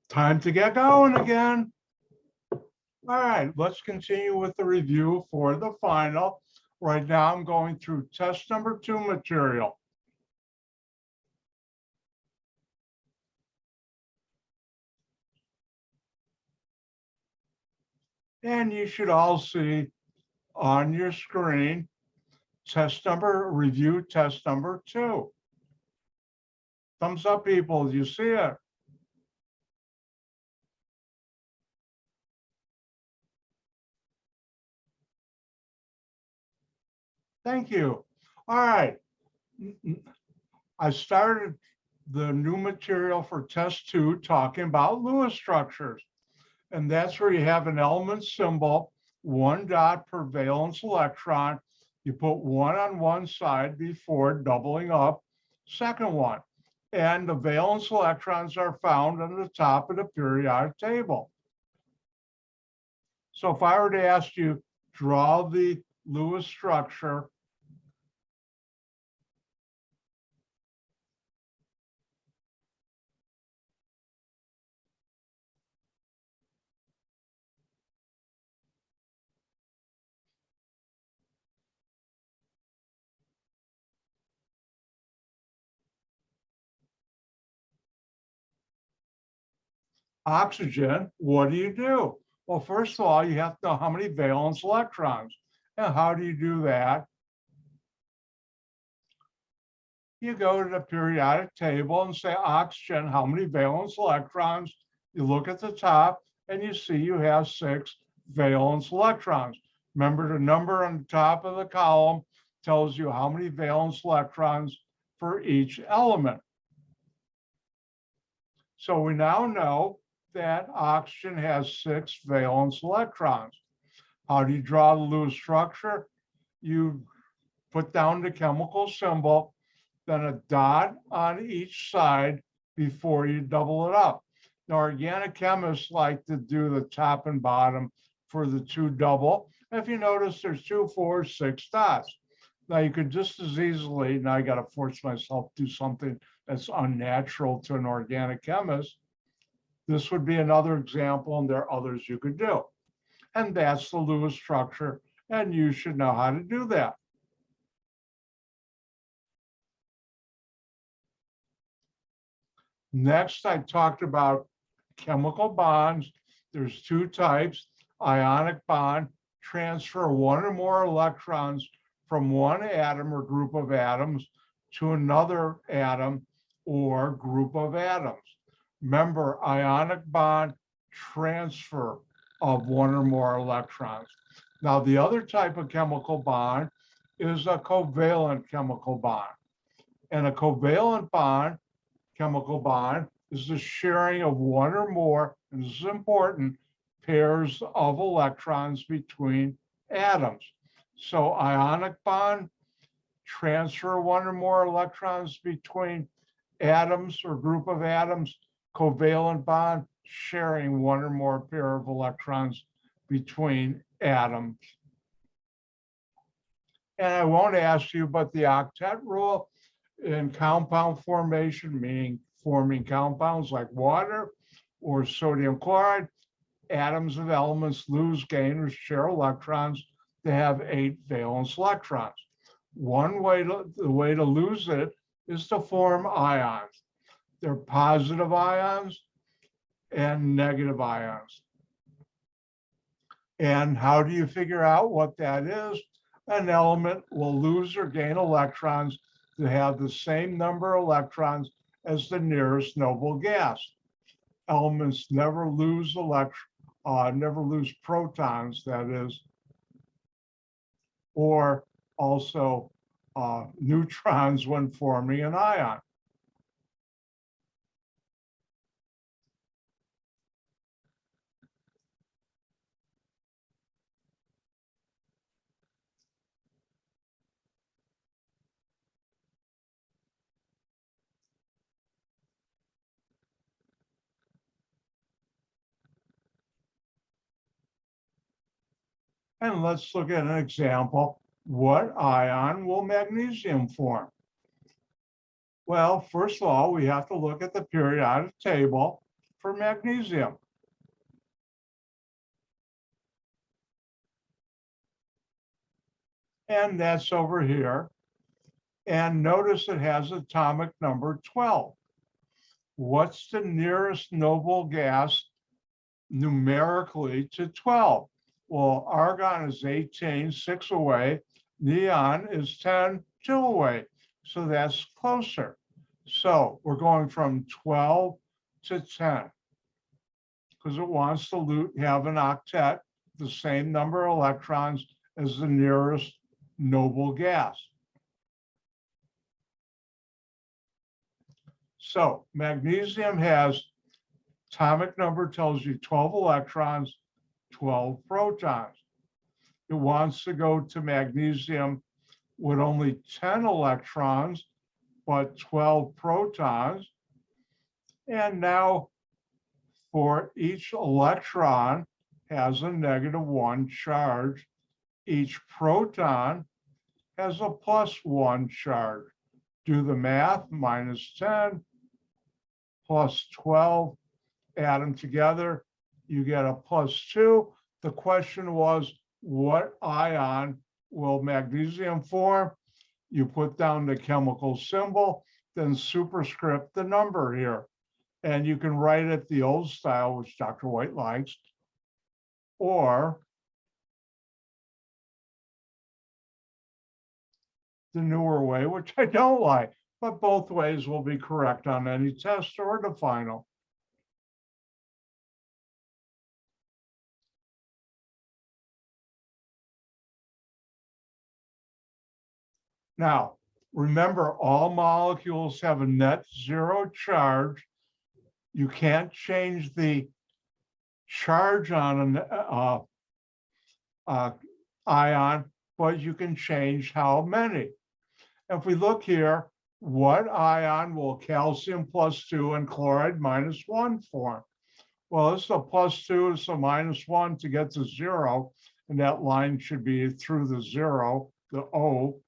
Time to get going again. All right, let's continue with the review for the final. Right now, I'm going through test number 2 material. And you should all see on your screen review test number 2. Thumbs up, people, you see it. Thank you. All right. I started the new material for test 2 talking about Lewis structures. And that's where you have an element symbol, 1 dot per valence electron. You put 1 on one side before doubling up second one. And the valence electrons are found on the top of the periodic table. So if I were to ask you, draw the Lewis structure, oxygen, what do? Well, first of all, you have to know how many valence electrons. And how do you do that? You go to the periodic table and say oxygen, how many valence electrons? You look at the top and you see you have 6 valence electrons. Remember, the number on the top of the column tells you how many valence electrons for each element. So we now know that oxygen has 6 valence electrons. How do you draw the Lewis structure? You put down the chemical symbol, then a dot on each side before you double it up. Now, organic chemists like to do the top and bottom for the 2 double. If you notice, there's 2, 4, 6 dots. Now, you could just as easily, now I got to force myself to do something that's unnatural to an organic chemist. This would be another example, and there are others you could do. And that's the Lewis structure, and you should know how to do that. Next, I talked about chemical bonds. There's 2 types. Ionic bond, transfer 1 or more electrons from one atom or group of atoms to another atom or group of atoms. Remember, ionic bond, transfer of 1 or more electrons. Now, the other type of chemical bond is a covalent chemical bond. And a covalent bond, chemical bond, is the sharing of 1 or more, and this is important, pairs of electrons between atoms. So ionic bond, transfer 1 or more electrons between atoms or group of atoms. Covalent bond, sharing 1 or more pair of electrons between atoms. And I won't ask you, but the octet rule in compound formation, meaning forming compounds like water or sodium chloride, atoms of elements lose, gain, or share electrons to have 8 valence electrons. The way to lose it is to form ions. They're positive ions and negative ions. And how do you figure out what that is? An element will lose or gain electrons to have the same number of electrons as the nearest noble gas. Elements never lose protons, that is, or also neutrons when forming an ion. And let's look at an example. What ion will magnesium form? Well, first of all, we have to look at the periodic table. for magnesium. And that's over here. And notice it has atomic number 12. What's the nearest noble gas numerically to 12? Well, argon is 18, 6 away. Neon is 10, 2 away. So that's closer. So we're going from 12 to 10 because it wants to have an octet, the same number of electrons as the nearest noble gas. So magnesium has atomic number tells you 12 electrons, 12 protons. It wants to go to magnesium with only 10 electrons, but 12 protons. And now for each electron has a -1 charge. Each proton has a +1 charge. Do the math, -10 plus 12, add them together, you get a +2. The question was, what ion will magnesium form? You put down the chemical symbol, then superscript the number here. And you can write it the old style, which Dr. White likes, or the newer way, which I don't like, but both ways will be correct on any test or the final. Now, remember, all molecules have a net zero charge. You can't change the charge on an ion, but you can change how many. If we look here, what ion will calcium +2 and chloride -1 form? Well, it's a +2, it's a -1 to get to 0, and that line should be through the 0, the O.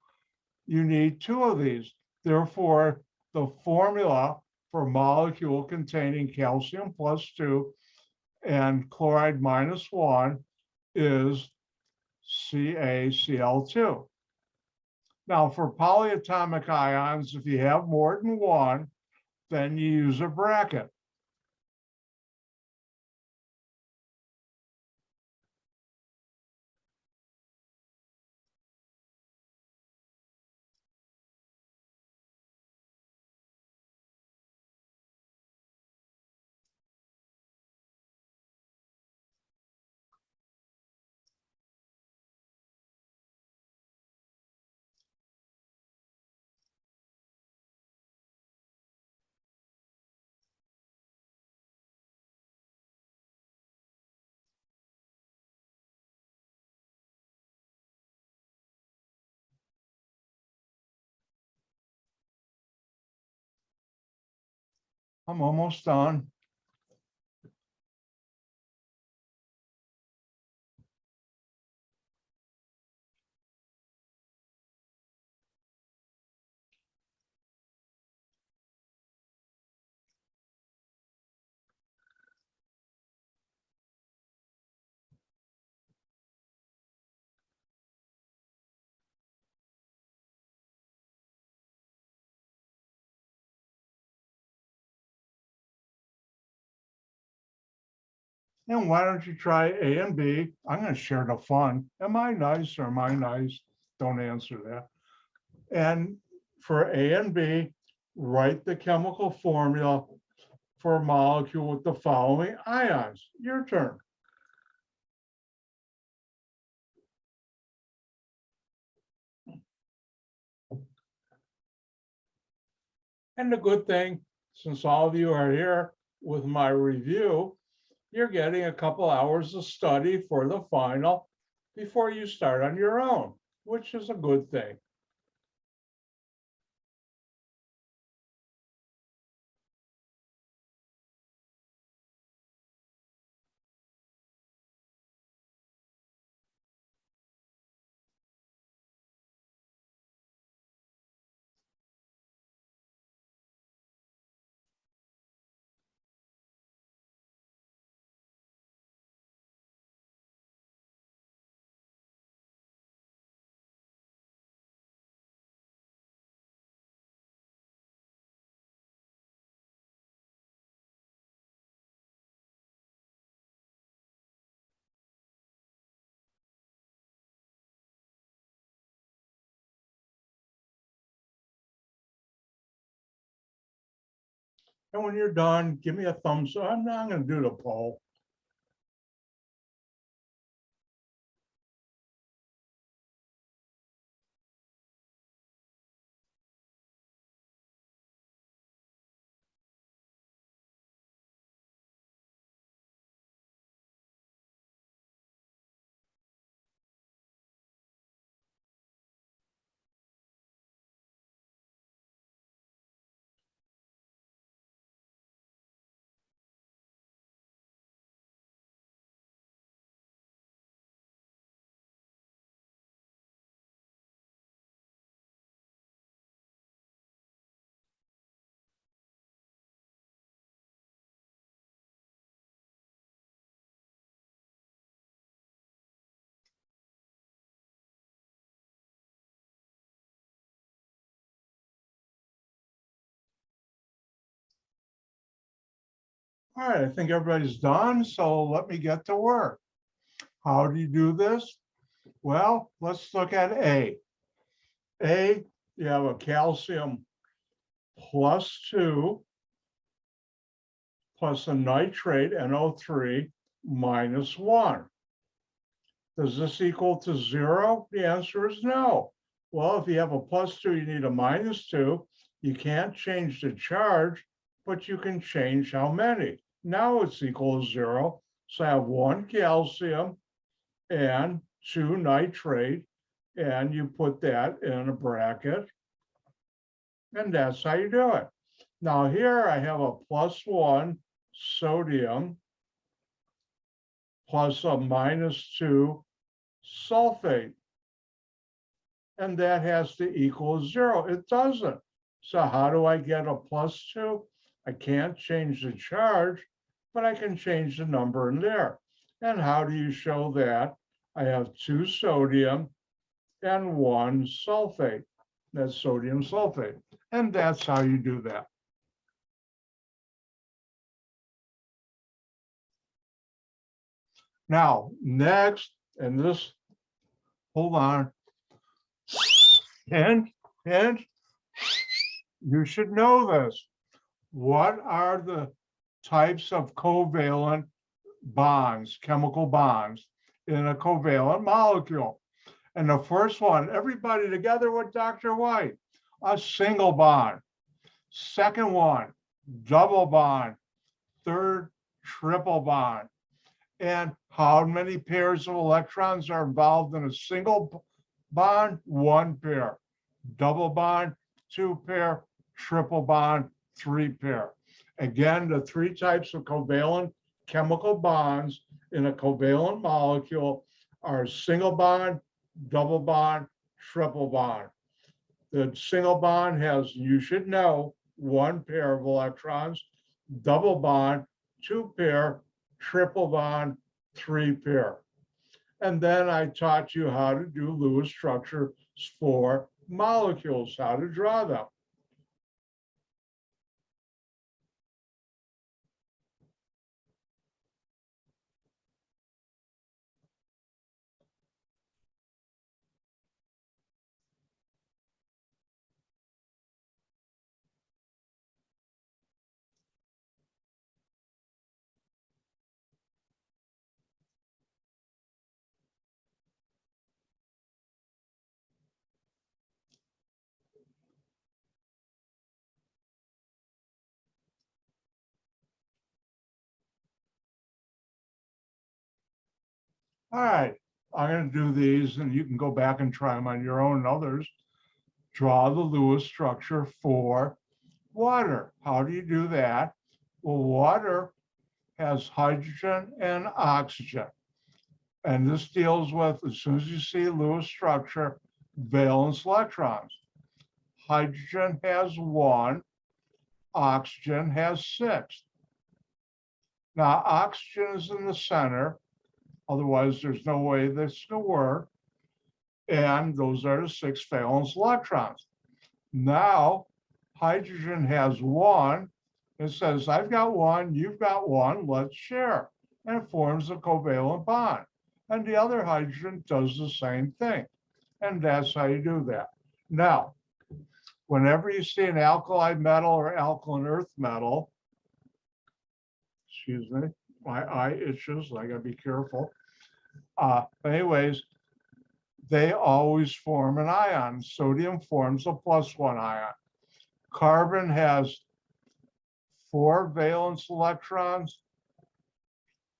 You need 2 of these. Therefore, the formula for a molecule containing calcium +2 and chloride -1 is CaCl2. Now, for polyatomic ions, if you have more than one, then you use a bracket. I'm almost done. And why don't you try A and B? I'm going to share the fun. Am I nice or am I nice? Don't answer that. And for A and B, write the chemical formula for a molecule with the following ions. Your turn. And the good thing, since all of you are here with my review, you're getting a couple hours of study for the final before you start on your own, which is a good thing. And when you're done, give me a thumbs up. I'm not going to do the poll. All right, I think everybody's done. So let me get to work. How do you do this? Well, let's look at A. A, you have a calcium +2 plus a nitrate, NO3, -1. Does this equal to 0? The answer is no. Well, if you have a +2, you need a -2. You can't change the charge, but you can change how many. Now it's equal to 0. So I have 1 calcium and 2 nitrate, and you put that in a bracket, and that's how you do it. Now here I have a +1 sodium plus a -2 sulfate, and that has to equal 0. It doesn't. So how do I get a +2? I can't change the charge, but I can change the number in there. And how do you show that? I have 2 sodium and 1 sulfate. That's sodium sulfate. And that's how you do that. Now, next, and this, hold on. And you should know this. What are the types of covalent bonds, chemical bonds, in a covalent molecule? And the first one, everybody together with Dr. White, a single bond. Second one, double bond. Third, triple bond. And how many pairs of electrons are involved in a single bond? 1 pair. Double bond, 2 pair. Triple bond, 3 pair. Again, the 3 types of covalent chemical bonds in a covalent molecule are single bond, double bond, triple bond. The single bond has, you should know, 1 pair of electrons. Double bond, 2 pair. Triple bond, 3 pair. And then I taught you how to do Lewis structures for molecules, how to draw them. All right, I'm going to do these, and you can go back and try them on your own and others. Draw the Lewis structure for water. How do you do that? Well, water has hydrogen and oxygen. And this deals with, as soon as you see Lewis structure, valence electrons. Hydrogen has 1, oxygen has 6. Now, oxygen is in the center. Otherwise, there's no way this will work. And those are the 6 valence electrons. Now, hydrogen has 1. It says, I've got 1, you've got 1, let's share. And it forms a covalent bond. And the other hydrogen does the same thing. And that's how you do that. Now, whenever you see an alkali metal or alkaline earth metal, excuse me, my eye itches, I gotta be careful. Anyways, they always form an ion. Sodium forms a +1 ion. Carbon has 4 valence electrons,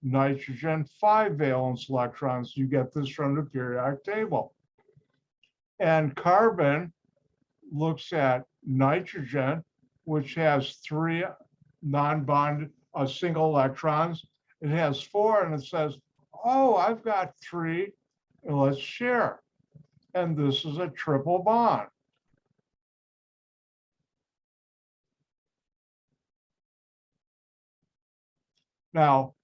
nitrogen 5 valence electrons. You get this from the periodic table. And carbon looks at nitrogen, which has 3 non-bond single electrons. It has 4 and it says, oh, I've got 3, and let's share. And this is a triple bond. Now,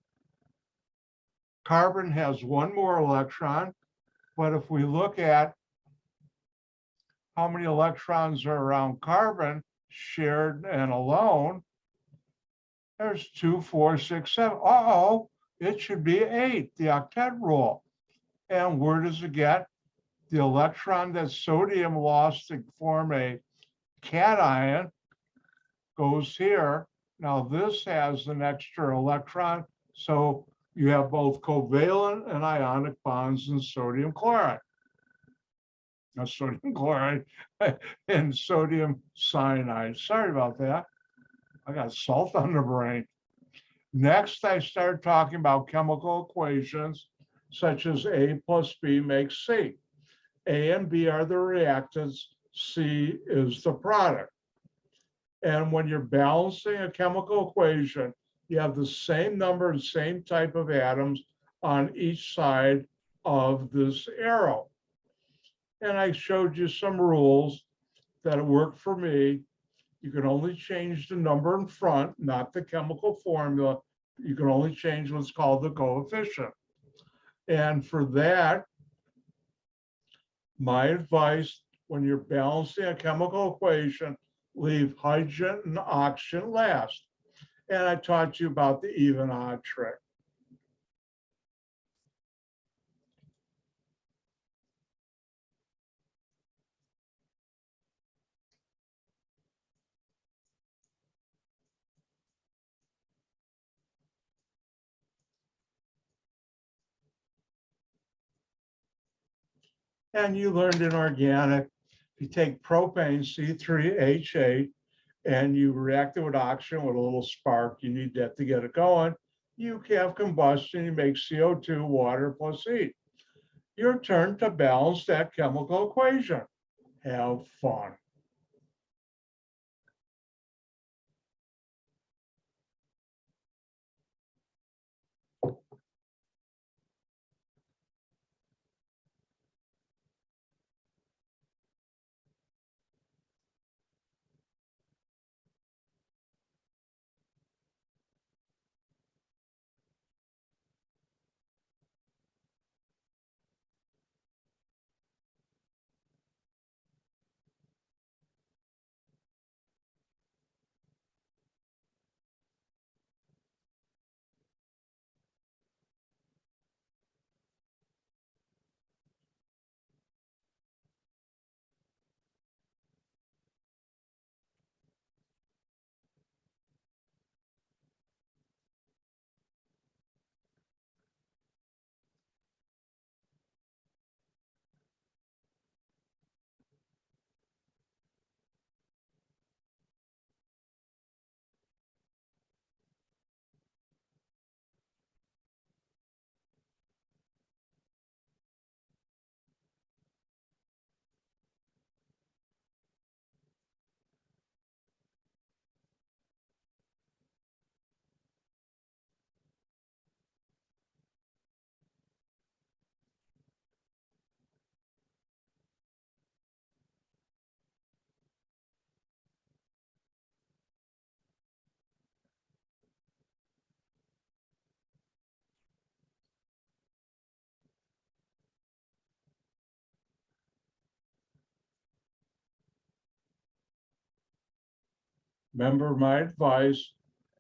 carbon has 1 more electron, but if we look at how many electrons are around carbon, shared and alone, there's 2, 4, 6, 7. Uh-oh, it should be 8, the octet rule. And where does it get? The electron that sodium lost to form a cation goes here. Now this has an extra electron, so you have both covalent and ionic bonds in sodium chloride. Not sodium chloride and sodium cyanide. Sorry about that. I got salt on the brain. Next, I started talking about chemical equations such as A plus B makes C. A and B are the reactants, C is the product. And when you're balancing a chemical equation, you have the same number and same type of atoms on each side of this arrow. And I showed you some rules that work for me. You can only change the number in front, not the chemical formula. You can only change what's called the coefficient. And for that, my advice, when you're balancing a chemical equation, leave hydrogen and oxygen last. And I taught you about the even odd trick. And you learned in organic, if you take propane C3H8 and you react it with oxygen with a little spark, you need that to get it going. You have combustion, you make CO2, water plus heat. Your turn to balance that chemical equation. Have fun. Remember my advice,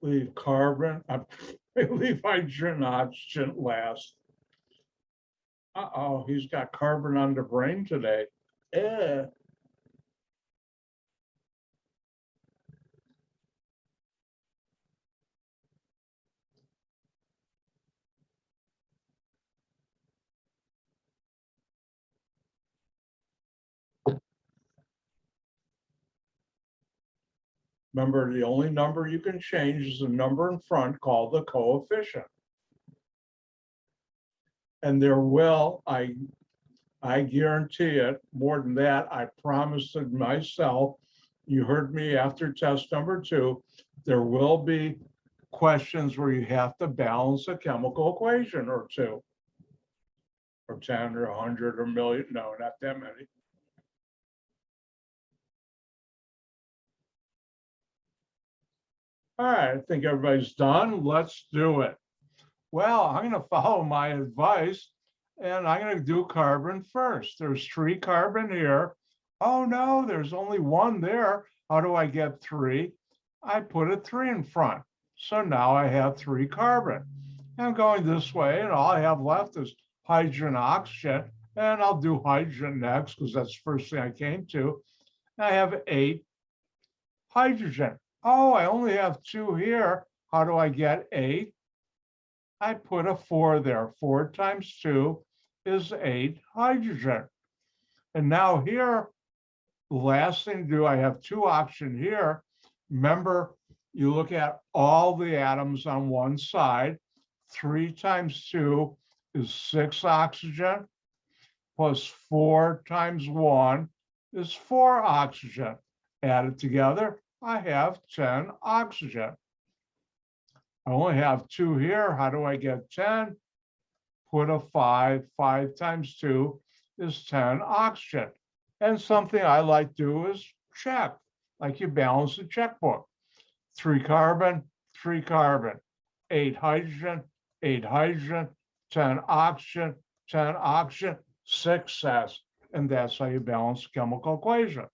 leave carbon, leave hydrogen and oxygen last. Uh-oh, he's got carbon on the brain today. Eh. Remember, the only number you can change is the number in front called the coefficient. And there will, I guarantee it, more than that, I promised it myself. You heard me after test number 2, there will be questions where you have to balance a chemical equation or 2, or 10 or 100 or million. No, not that many. All right, I think everybody's done. Let's do it. Well, I'm going to follow my advice and I'm going to do carbon first. There's 3 carbon here. Oh no, there's only 1 there. How do I get 3? I put a 3 in front. So now I have 3 carbon. I'm going this way and all I have left is hydrogen, oxygen, and I'll do hydrogen next because that's the first thing I came to. I have 8 hydrogen. Oh, I only have 2 here. How do I get 8? I put a 4 there. 4 times 2 is 8 hydrogen. And now here, the last thing to do, I have 2 oxygen here. Remember, you look at all the atoms on one side. 3 times 2 is 6 oxygen, plus 4 times 1 is 4 oxygen. Added together, I have 10 oxygen. I only have 2 here. How do I get 10? Put a 5. 5 times 2 is 10 oxygen. And something I like to do is check, like you balance a checkbook. 3 carbon, 3 carbon, 8 hydrogen, 8 hydrogen, 10 oxygen, 10 oxygen, success. And that's how you balance a chemical equation.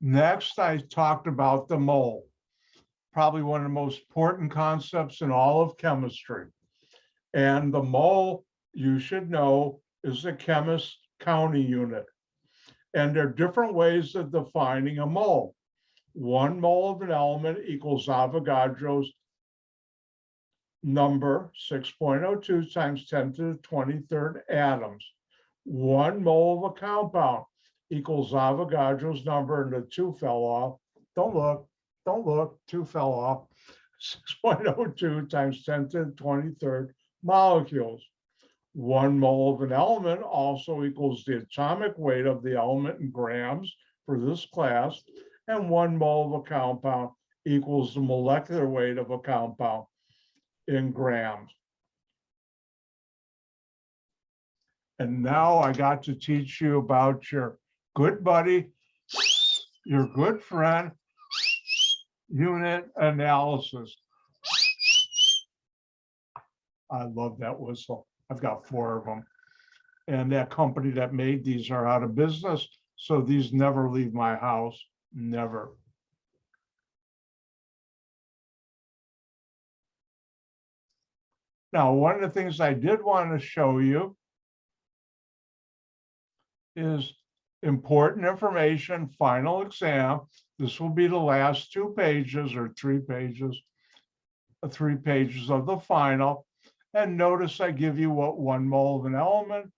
Next, I talked about the mole, probably one of the most important concepts in all of chemistry. And the mole, you should know, is the chemist's counting unit. And there are different ways of defining a mole. 1 mole of an element equals Avogadro's number, 6.02 times 10 to the 23rd atoms. 1 mole of a compound equals Avogadro's number, and the 2 fell off. Don't look, 2 fell off. 6.02 times 10 to the 23rd molecules. 1 mole of an element also equals the atomic weight of the element in grams for this class, and 1 mole of a compound equals the molecular weight of a compound in grams. And now I got to teach you about your good buddy, your good friend, unit analysis. I love that whistle. I've got 4 of them. And that company that made these are out of business. So these never leave my house, never. Now, one of the things I did want to show you is important information, final exam. This will be the last 2 pages or 3 pages, 3 pages of the final. And notice I give you what 1 mole of an element,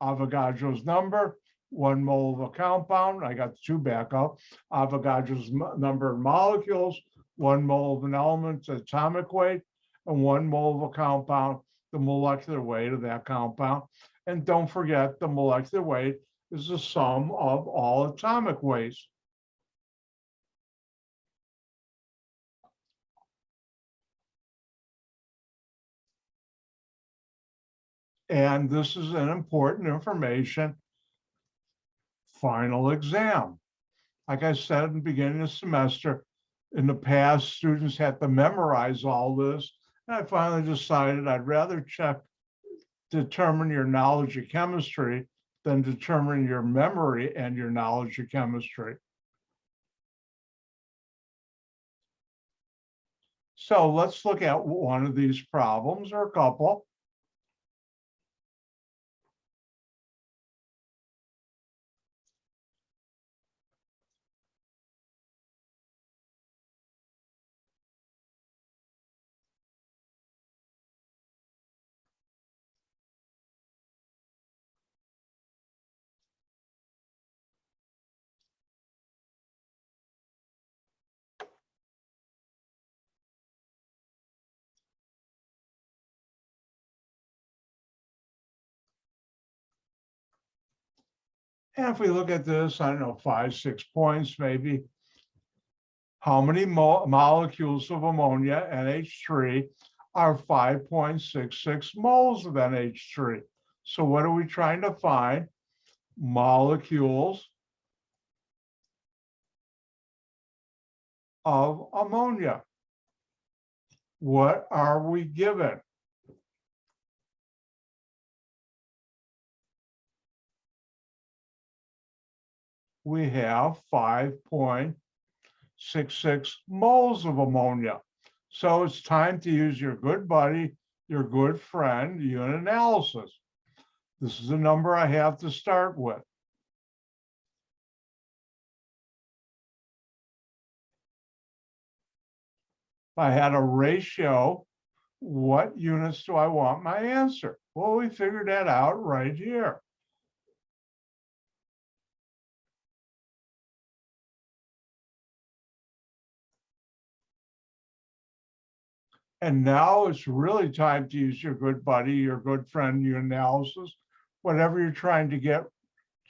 Avogadro's number, 1 mole of a compound, I got 2 back up, Avogadro's number of molecules, 1 mole of an element's atomic weight, and 1 mole of a compound, the molecular weight of that compound. And don't forget, the molecular weight is the sum of all atomic weights. And this is an important information final exam. Like I said in the beginning of the semester, in the past, students had to memorize all this. And I finally decided I'd rather determine your knowledge of chemistry than determine your memory and your knowledge of chemistry. So let's look at one of these problems or a couple. And if we look at this, I don't know, 5, 6 points maybe, how many molecules of ammonia, NH3, are 5.66 moles of NH3? So what are we trying to find? Molecules of ammonia. What are we given? We have 5.66 moles of ammonia. So it's time to use your good buddy, your good friend, unit analysis. This is the number I have to start with. If I had a ratio, what units do I want my answer? Well, we figured that out right here. And now it's really time to use your good buddy, your good friend, your analysis. Whatever you're trying to get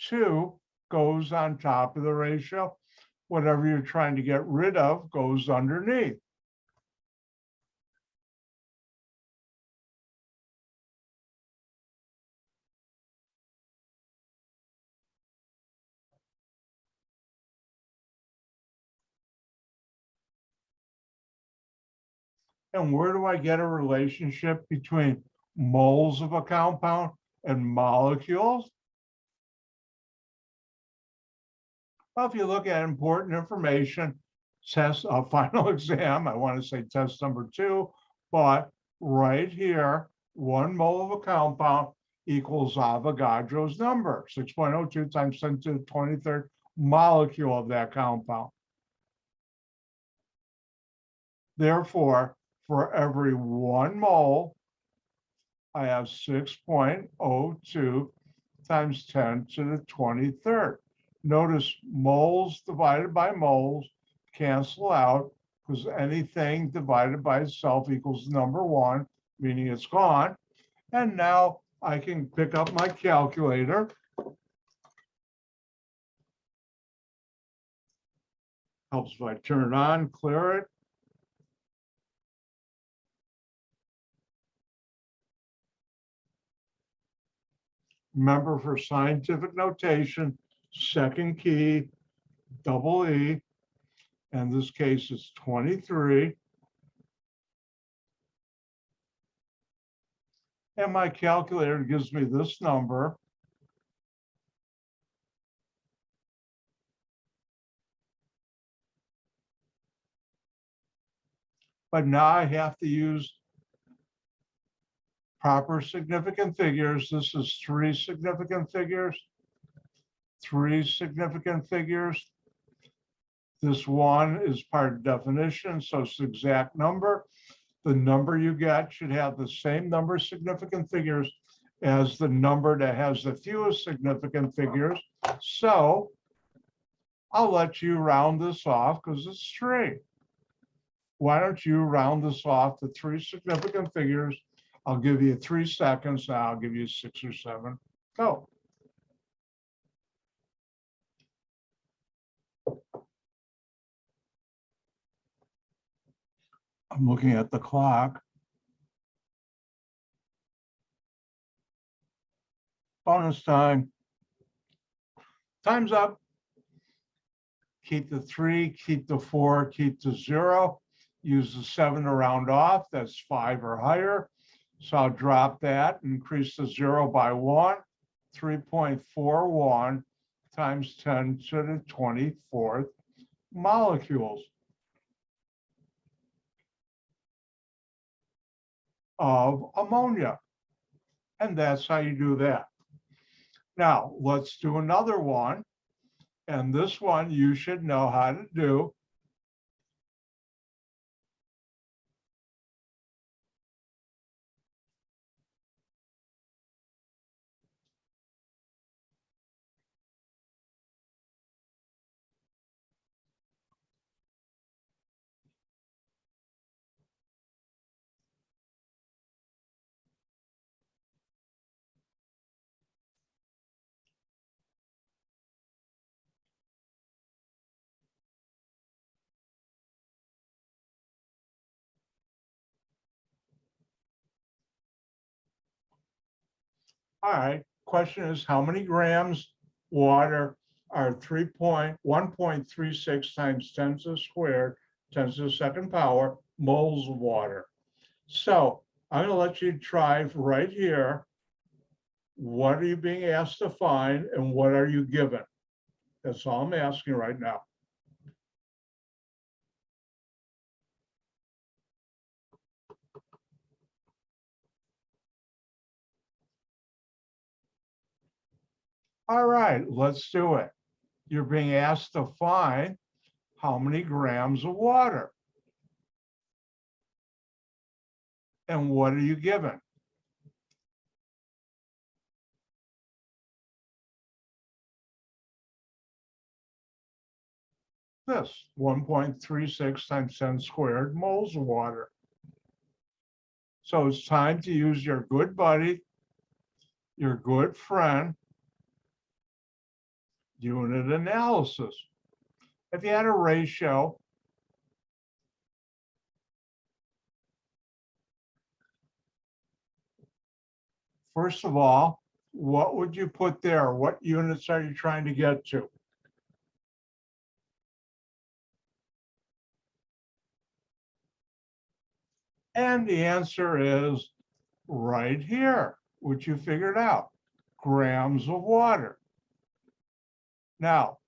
to goes on top of the ratio. Whatever you're trying to get rid of goes underneath. And where do I get a relationship between moles of a compound and molecules? Well, if you look at important information, test final exam, I want to say test number 2, but right here, 1 mole of a compound equals Avogadro's number, 6.02 times 10 to the 23rd molecule of that compound. Therefore, for every 1 mole, I have 6.02 times 10 to the 23rd. Notice moles divided by moles cancel out because anything divided by itself equals number 1, meaning it's gone. And now I can pick up my calculator. Helps if I turn it on, clear it. Remember, for scientific notation, second key, double E. In this case, it's 23. And my calculator gives me this number. But now I have to use proper significant figures. This is 3 significant figures, 3 significant figures. This one is part of definition, so it's the exact number. The number you get should have the same number of significant figures as the number that has the fewest significant figures. So I'll let you round this off because it's 3. Why don't you round this off to 3 significant figures? I'll give you 3 seconds. Now I'll give you 6 or 7. Go. I'm looking at the clock. Bonus time. Time's up. Keep the 3, keep the 4, keep the 0. Use the 7 to round off. That's 5 or higher. So I'll drop that, increase the 0 by 1. 3.41 times 10 to the 24th molecules of ammonia. And that's how you do that. Now, let's do another one. And this one you should know how to do. All right, question is how many grams water are 1.36 times 10 to the squared, 10 to the second power, moles of water. So I'm gonna let you try right here. What are you being asked to find and what are you given? That's all I'm asking right now. All right, let's do it. You're being asked to find how many grams of water. And what are you given? This 1.36 times 10 squared moles of water. So it's time to use your good buddy, your good friend, unit analysis. If you had a ratio, first of all, what would you put there? What units are you trying to get to? And the answer is right here, which you figured out, grams of water. Now,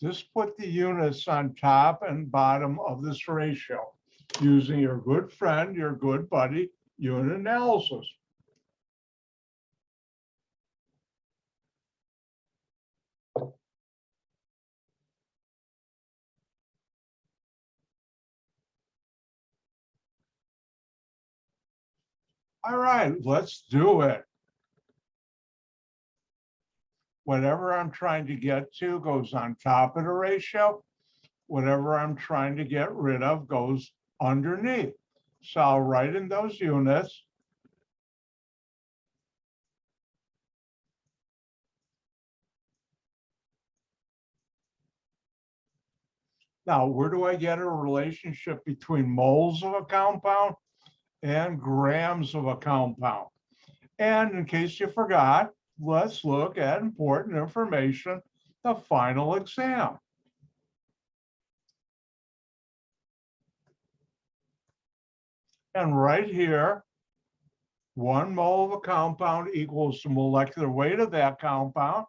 just put the units on top and bottom of this ratio using your good friend, your good buddy, unit analysis. All right, let's do it. Whatever I'm trying to get to goes on top of the ratio. Whatever I'm trying to get rid of goes underneath. So I'll write in those units. Now, where do I get a relationship between moles of a compound and grams of a compound? And in case you forgot, let's look at important information, the final exam. And right here, 1 mole of a compound equals the molecular weight of that compound.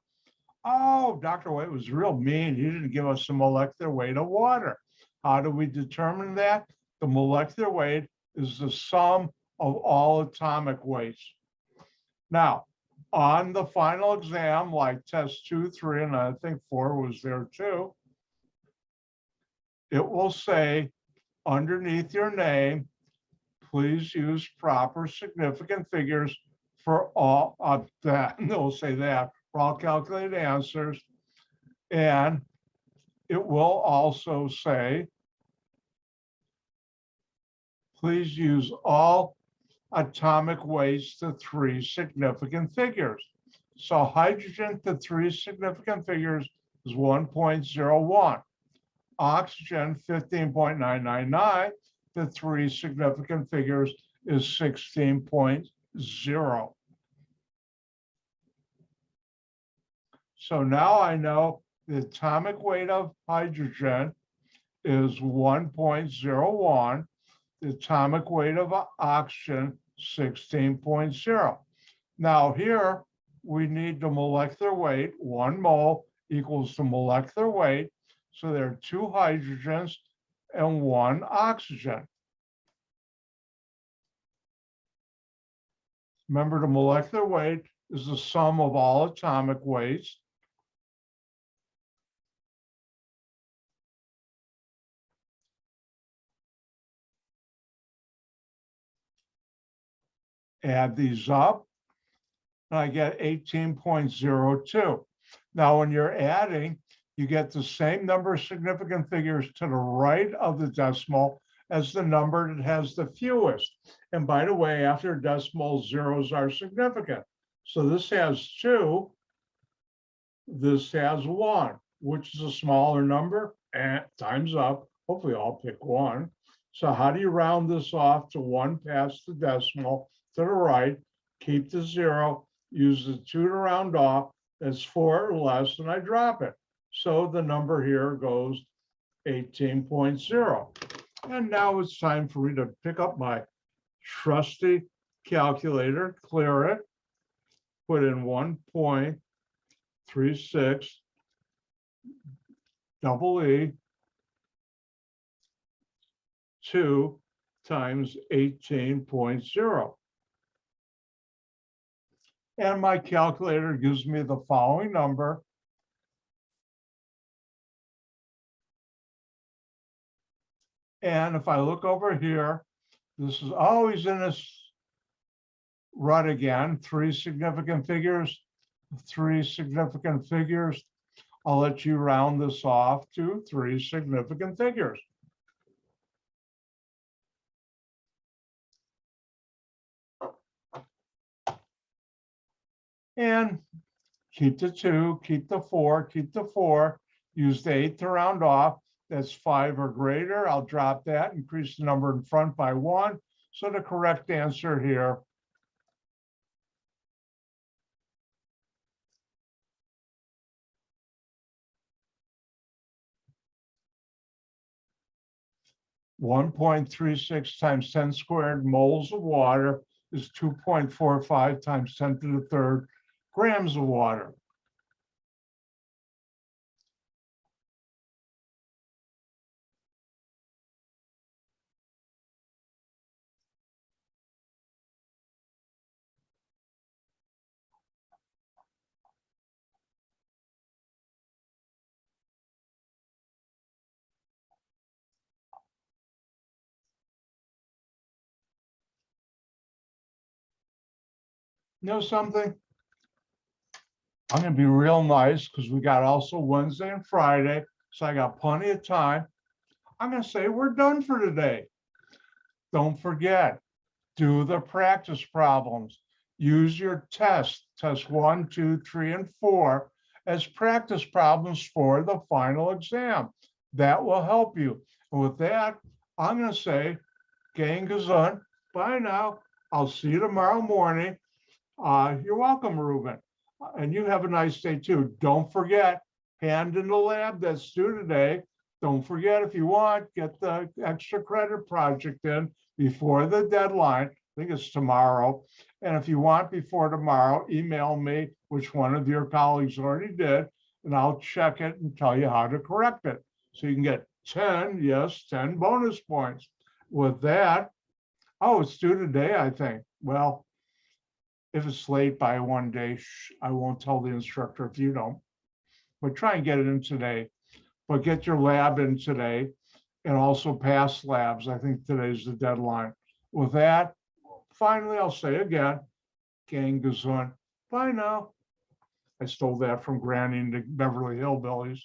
Oh, Dr. White was real mean. He didn't give us the molecular weight of water. How do we determine that? The molecular weight is the sum of all atomic weights. Now, on the final exam, like test 2, 3, and I think 4 was there too, it will say underneath your name, please use proper significant figures for all of that. And they'll say that for all calculated answers. And it will also say, please use all atomic weights to 3 significant figures. So hydrogen to 3 significant figures is 1.01. Oxygen 15.999 to 3 significant figures is 16.0. So now I know the atomic weight of hydrogen is 1.01. The atomic weight of oxygen, 16.0. Now here, we need the molecular weight. 1 mole equals the molecular weight. So there are 2 hydrogens and 1 oxygen. Remember, the molecular weight is the sum of all atomic weights. Add these up, and I get 18.02. Now, when you're adding, you get the same number of significant figures to the right of the decimal as the number that has the fewest. And by the way, after decimal, zeros are significant. So this has 2, this has 1, which is a smaller number, and time's up. Hopefully I'll pick 1. So how do you round this off to 1 past the decimal to the right, keep the 0, use the 2 to round off. That's 4 or less, and I drop it. So the number here goes 18.0. And now it's time for me to pick up my trusty calculator, clear it, put in 1.36 double E 2 times 18.0. And my calculator gives me the following number. And if I look over here, this is always in this rut again, 3 significant figures, 3 significant figures. I'll let you round this off to 3 significant figures. And keep the 2, keep the 4, keep the 4, use the 8 to round off. That's 5 or greater. I'll drop that, increase the number in front by 1. So the correct answer here (1.36 times 10 squared moles of water is 2.45 times 10 to the third grams of water. You know something? I'm going to be real nice because we got also Wednesday and Friday, so I got plenty of time. I'm going to say we're done for today. Don't forget, do the practice problems. Use your test 1, 2, 3, and 4, as practice problems for the final exam. That will help you. And with that, I'm going to say, gang gesund. Bye now. I'll see you tomorrow morning. You're welcome, Ruben. And you have a nice day too. Don't forget, hand in the lab that's due today. Don't forget, if you want, get the extra credit project in before the deadline. I think it's tomorrow. And if you want before tomorrow, email me, which one of your colleagues already did, and I'll check it and tell you how to correct it. So you can get 10, yes, 10 bonus points. With that, oh, it's due today, I think. Well, if it's late by 1 day, I won't tell the instructor if you don't. But try and get it in today. But get your lab in today and also pass labs. I think today's the deadline. With that, finally, I'll say again, gang gesund. Bye now. I stole that from Granny and the Beverly Hillbillies.